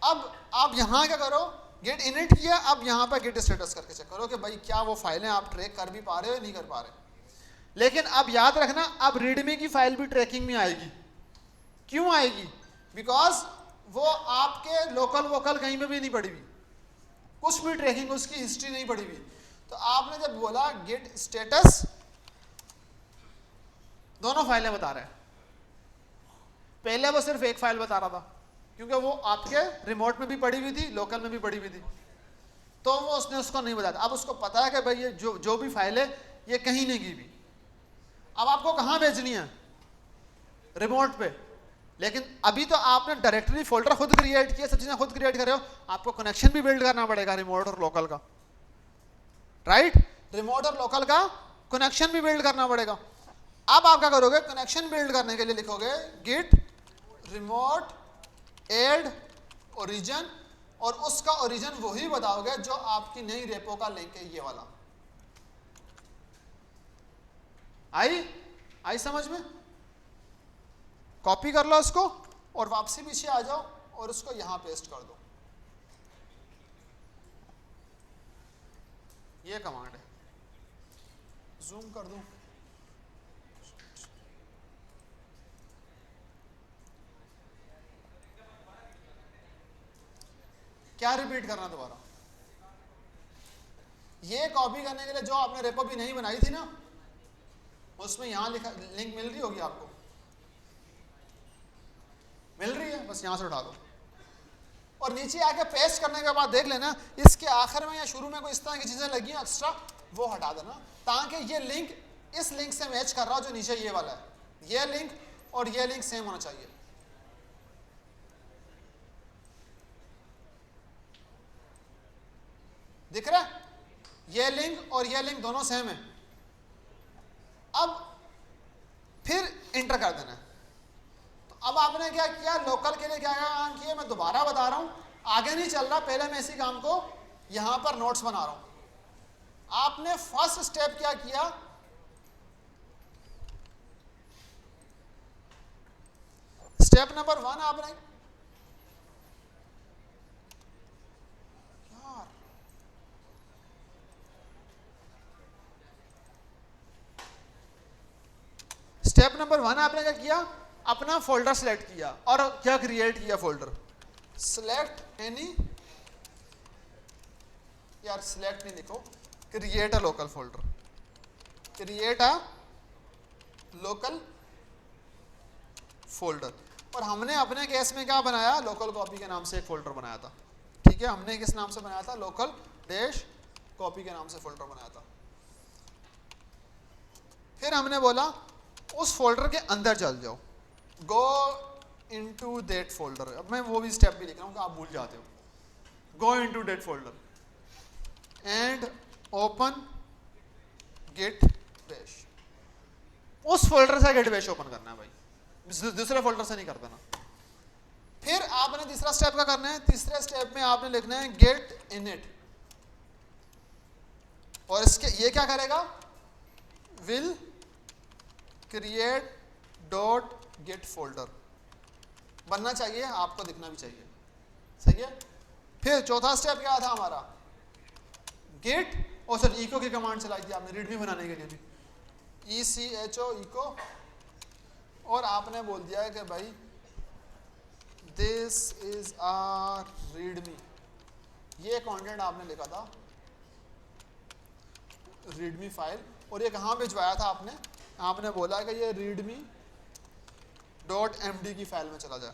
अब आप यहां क्या करो, गेट इनिट किया, अब यहाँ पर गेट स्टेटस करके चेक करो कि भाई क्या वो फाइलें आप ट्रैक कर भी पा रहे हो या नहीं कर पा रहे। लेकिन अब याद रखना, अब रीडमी की फाइल भी ट्रैकिंग में आएगी। क्यों आएगी? बिकॉज वो आपके लोकल वोकल कहीं में भी नहीं पड़ी हुई, कुछ भी ट्रैकिंग उसकी हिस्ट्री नहीं पड़ी हुई। तो आपने जब बोला गेट स्टेटस, दोनों फाइलें बता रहे हैं। पहले वो सिर्फ एक फाइल बता रहा था क्योंकि वो आपके रिमोट में भी पड़ी हुई थी, लोकल में भी पड़ी हुई थी, तो वो उसने उसको नहीं बताया। अब उसको पता है कि भाई ये जो भी फाइल है ये कहीं नहीं गई भी। अब आपको कहाँ भेजनी है? रिमोट पे। लेकिन अभी तो आपने डायरेक्टरी फोल्डर खुद क्रिएट किया, सब चीजें खुद क्रिएट कर रहे हो, आपको कनेक्शन भी बिल्ड करना पड़ेगा रिमोट और लोकल का, राइट? रिमोट और लोकल का कनेक्शन भी बिल्ड करना पड़ेगा। अब आप क्या करोगे? कनेक्शन बिल्ड करने के लिए लिखोगे गिट रिमोट एड ओरिजिन, और उसका ओरिजिन वही बताओगे जो आपकी नई रेपो का लिंक है, ये वाला। आई समझ में? कॉपी कर लो उसको और वापसी पीछे आ जाओ और उसको यहां पेस्ट कर दो। ये कमांड है, जूम कर दूं। क्या रिपीट करना दोबारा? ये कॉपी करने के लिए जो आपने रेपो भी नहीं बनाई थी ना, उसमें यहां लिखा लिंक मिल रही होगी आपको, मिल रही है, बस यहां से उठा दो और नीचे आके पेस्ट करने के बाद देख लेना इसके आखिर में या शुरू में कोई इस तरह की चीजें लगी हैं एक्स्ट्रा, वो हटा देना, ताकि ये लिंक इस लिंक से मैच कर रहा हो जो नीचे ये वाला है। ये लिंक और ये लिंक सेम होना चाहिए। दिख रहा है? ये लिंक और ये लिंक दोनों सेम है। अब फिर इंटर कर देना है। तो अब आपने क्या किया? लोकल के लिए क्या काम किया, मैं दोबारा बता रहा हूं, आगे नहीं चल रहा, पहले मैं इसी काम को यहां पर नोट्स बना रहा हूं। आपने फर्स्ट स्टेप क्या किया? स्टेप नंबर 1 आपने स्टेप नंबर 1 आपने क्या किया? अपना फोल्डर सेलेक्ट किया और क्या क्रिएट किया? फोल्डर सेलेक्ट एनी, यार सेलेक्ट नहीं लिखो, create a local folder, create a local folder. और हमने अपने केस में क्या बनाया? लोकल कॉपी के नाम से एक फोल्डर बनाया था। ठीक है, हमने किस नाम से बनाया था? लोकल डैश कॉपी के नाम से फोल्डर बनाया था। फिर हमने बोला उस फोल्डर के अंदर चल जाओ, गो इनटू दैट फोल्डर। अब मैं वो भी स्टेप भी लिख रहा हूँ कि आप भूल जाते हो। Go into that folder and open git bash. उस फोल्डर से गिट बैश ओपन करना है भाई, दूसरे फोल्डर से नहीं कर देना। फिर आपने तीसरा स्टेप क्या करना है? तीसरे स्टेप में आपने लिखना है गेट इनिट, और इसके ये क्या करेगा? Will create dot gate folder बनना चाहिए, आपको दिखना भी चाहिए। सही है। फिर चौथा स्टेप क्या था हमारा? गेट, और सर इको की कमांड चलाई थी आपने रीडमी बनाने के लिए भी, ECHO इको, और आपने बोल दिया है कि भाई दिस इज आ रीडमी। ये कंटेंट आपने लिखा था रीडमी फाइल, और ये कहाँ भिजवाया था आपने? आपने बोला कि ये रीडमी डॉट एमडी की फाइल में चला जाए,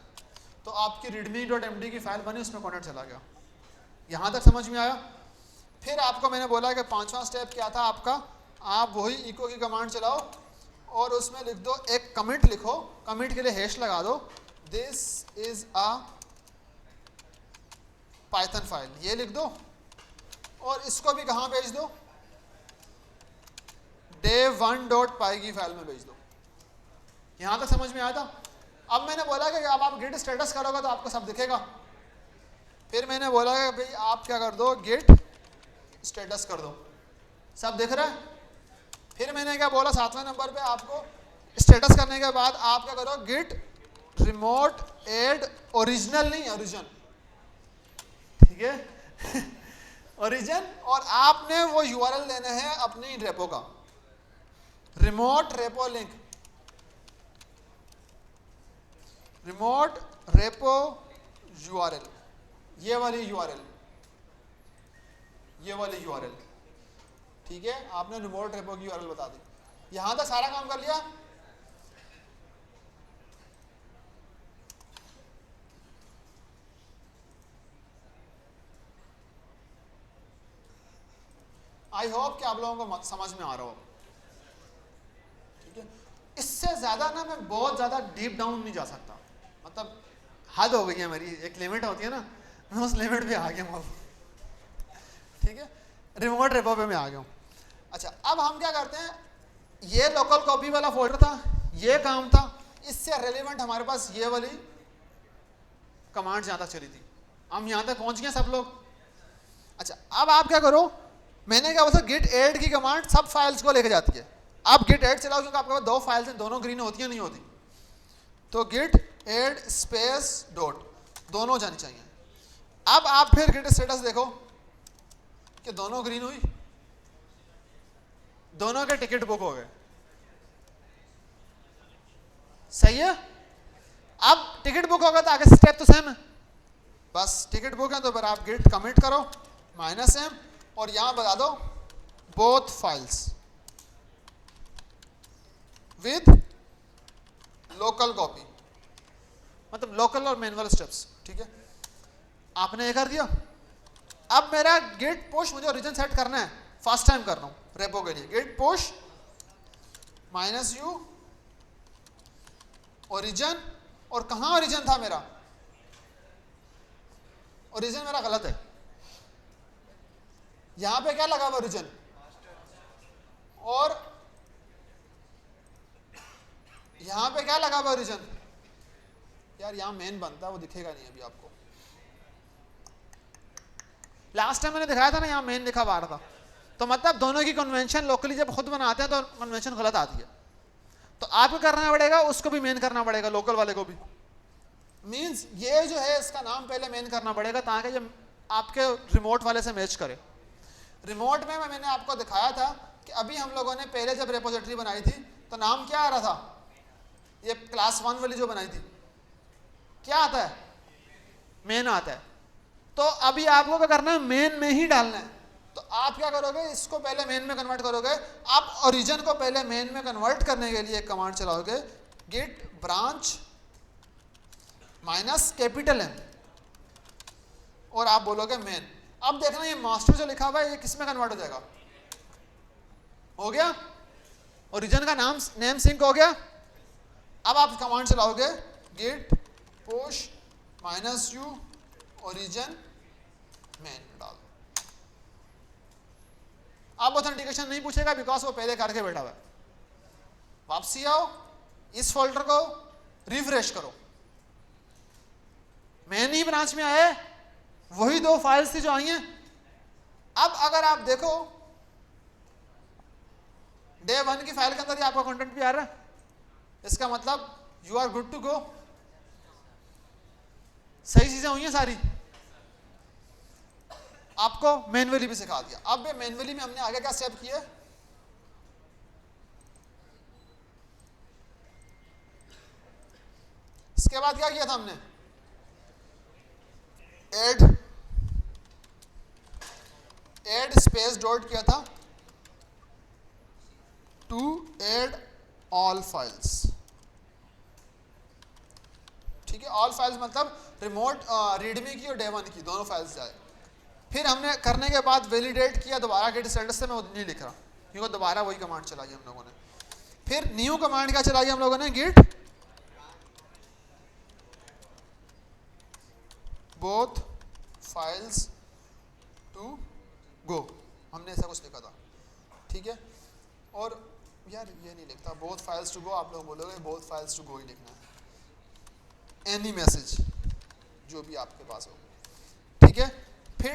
तो आपकी रीडमी डॉट एमडी की फाइल बनी, उसमें कंटेंट चला गया। यहाँ तक समझ में आया? फिर आपको मैंने बोला कि पांचवा स्टेप क्या था आपका? आप वही इको की कमांड चलाओ और उसमें लिख दो, एक कमिट लिखो, कमिट के लिए हैश लगा दो, this is a Python file, ये लिख दो, और इसको भी कहाँ भेज दो? dev1.py की फाइल में भेज दो। यहां तक समझ में आया था? अब मैंने बोला कि अब आप गिट स्टेटस करोगे तो आपको सब दिखेगा। फिर मैंने बोला कि भाई आप क्या कर दो? गिट स्टेटस कर दो, सब दिख रहा है। फिर मैंने क्या बोला? 7वें नंबर पे आपको स्टेटस करने के बाद आप क्या करो? गिट रिमोट एड ओरिजिनल, नहीं ओरिजिन, ठीक है ओरिजिन, और आपने वो यूआरएल देना है अपनी रेपो का, remote repo link, remote repo URL, ये वाली यूआरएल, ये वाली यूआरएल, ठीक है। आपने रिमोट रेपो की यूआरएल बता दी। यहां तक सारा काम कर लिया। आई होप कि आप लोगों को समझ में आ रहा हो, ठीक है। इससे ज्यादा ना मैं बहुत ज्यादा डीप डाउन नहीं जा सकता, मतलब हद हो गई है मेरी, एक लिमिट होती है ना, मैं उस लिमिट पे आ गया हूँ, ठीक है। रिमोट रेपो पे मैं आ गया हूँ। अच्छा, अब हम क्या करते हैं, ये लोकल कॉपी वाला फोल्डर था, ये काम था, इससे रेलेवेंट हमारे पास ये वाली कमांड जहां तक चली थी, हम यहां तक पहुंच गए सब लोग। अच्छा, अब आप क्या करो, मैंने क्या बोला, गिट ऐड की कमांड सब फाइल्स को लेके जाती है। आप गिट ऐड चलाओ क्योंकि आपके पास दो फाइल्स हैं, दोनों ग्रीन होती है नहीं होती, तो गिट ऐड स्पेस डॉट दोनों जानी चाहिए। अब आप फिर गिट स्टेटस देखो कि दोनों ग्रीन हुई, दोनों के टिकट बुक हो गए, सही है। अब टिकट बुक होगा तो आगे स्टेप तो सेम है, बस टिकट बुक है तो फिर आप गिट कमिट करो -m और यहां बता दो both files with local copy, मतलब लोकल और मैनुअल स्टेप्स, ठीक है। आपने ये कर दिया। अब मेरा गिट पुश, मुझे ओरिजिन सेट करना है, फर्स्ट टाइम कर रहा हूं रेपो के लिए, गिट पुश -u ओरिजिन, और कहां ओरिजिन था मेरा, ओरिजिन मेरा गलत है, यहां पे क्या लगा हुआ ओरिजिन, और यहां पे क्या लगा हुआ ओरिजिन, यार यहां मेन बनता है, वो दिखेगा नहीं अभी आपको, लास्ट टाइम मैंने दिखाया था ना, यहां मेन लिखा हुआ था, तो मतलब दोनों की कन्वेंशन लोकली जब खुद बनाते हैं तो कन्वेंशन गलत आती है, तो आपको करना पड़ेगा, उसको भी मेन करना पड़ेगा, लोकल वाले को भी, मींस ये जो है इसका नाम पहले मेन करना पड़ेगा ताकि जब आपके रिमोट वाले से मैच करे। रिमोट में मैंने आपको दिखाया था कि अभी हम लोगों ने पहले जब रेपोजिटरी बनाई थी तो नाम क्या आ रहा था, ये क्लास 1 वाली जो बनाई थी, क्या आता है, मेन आता है। तो अभी आपको क्या करना है, मेन में ही डालना है। तो आप क्या करोगे, इसको पहले मेन में कन्वर्ट करोगे, आप ओरिजिन को पहले मेन में कन्वर्ट करने के लिए एक कमांड चलाओगे, गिट ब्रांच -M और आप बोलोगे मेन। अब देखना ये मास्टर जो लिखा हुआ है ये किस में कन्वर्ट हो जाएगा, हो गया, ओरिजिन का नाम नेम सिंक हो गया। अब आप कमांड चलाओगे git push -u origin main डाल। अब ऑथेंटिकेशन नहीं पूछेगा बिकॉज वो पहले करके बैठा हुआ है। वापसी आओ, इस फोल्डर को रिफ्रेश करो, मेन ही ब्रांच में आया, वही दो फाइल्स थी जो आई हैं। अब अगर आप देखो डे 1 की फाइल के अंदर ही आपका कंटेंट भी आ रहा है, इसका मतलब you are good to go, सही चीजें हुई हैं सारी, आपको मैन्युअली भी सिखा दिया। अब मैन्युअली में हमने आगे क्या स्टेप किए, इसके बाद क्या किया था हमने, ऐड स्पेस डॉट किया था टू ऐड ऑल फाइल्स, ठीक है। ऑल फाइल्स मतलब रिमोट रीडमी की और डे 1 की दोनों फाइल्स जाए। फिर हमने करने के बाद वैलिडेट किया दोबारा गिट स्टेटस से, मैं नहीं लिख रहा क्योंकि दोबारा वही कमांड चलाई हम लोगों ने। फिर न्यू कमांड क्या चलाई हम लोगों ने, git both files to go, हमने ऐसा कुछ लिखा था, ठीक है। और यार ये नहीं लिखता बोथ फाइल्स टू गो, आप लोग बोलोगे बोथ फाइल्स टू गो ही लिखना है, एनी मैसेज जो भी आपके पास हो, ठीक है। फिर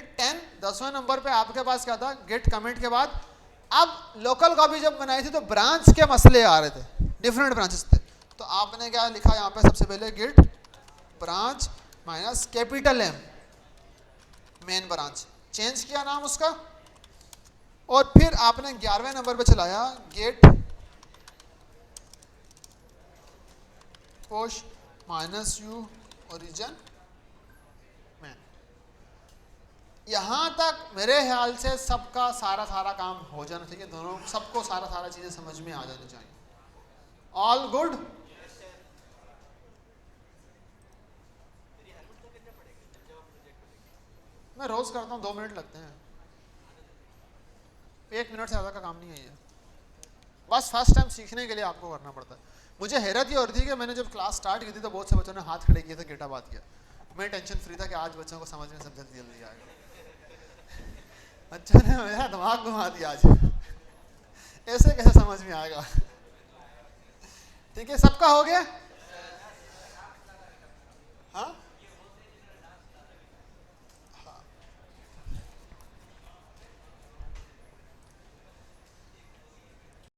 10वें नंबर पे आपके पास क्या था, गेट कमिट के बाद अब लोकल कॉपी जब बनाई थी तो ब्रांच के मसले आ रहे थे, डिफरेंट ब्रांचेस थे, तो आपने क्या लिखा यहाँ पे सबसे पहले, git branch -M main branch, change किया नाम उसका, और फिर आपने 11वें नंबर पे चलाया git push -u origin main. यहां तक मेरे ख्याल से सबका सारा काम हो जाना चाहिए, दोनों सबको सारा चीजें समझ में आ जानी चाहिए। All good? मैं रोज करता हूँ, 2 मिनट लगते हैं, 1 मिनट से ज़्यादा का काम नहीं है ये, बस फर्स्ट टाइम सीखने के लिए आपको करना पड़ता है। मुझे हैरत ये हो रही थी कि मैंने जब क्लास स्टार्ट की थी तो बहुत से बच्चों ने हाथ खड़े किए थे, गेटा बात किया। मैं टेंशन फ्री था कि आज बच्चों को समझ में सब जल्दी आएगा। बच्चों ने मेरा दिमाग घुमा दिया आज, ऐसे कैसे समझ में आएगा। ठीक है, सबका हो गया? हाँ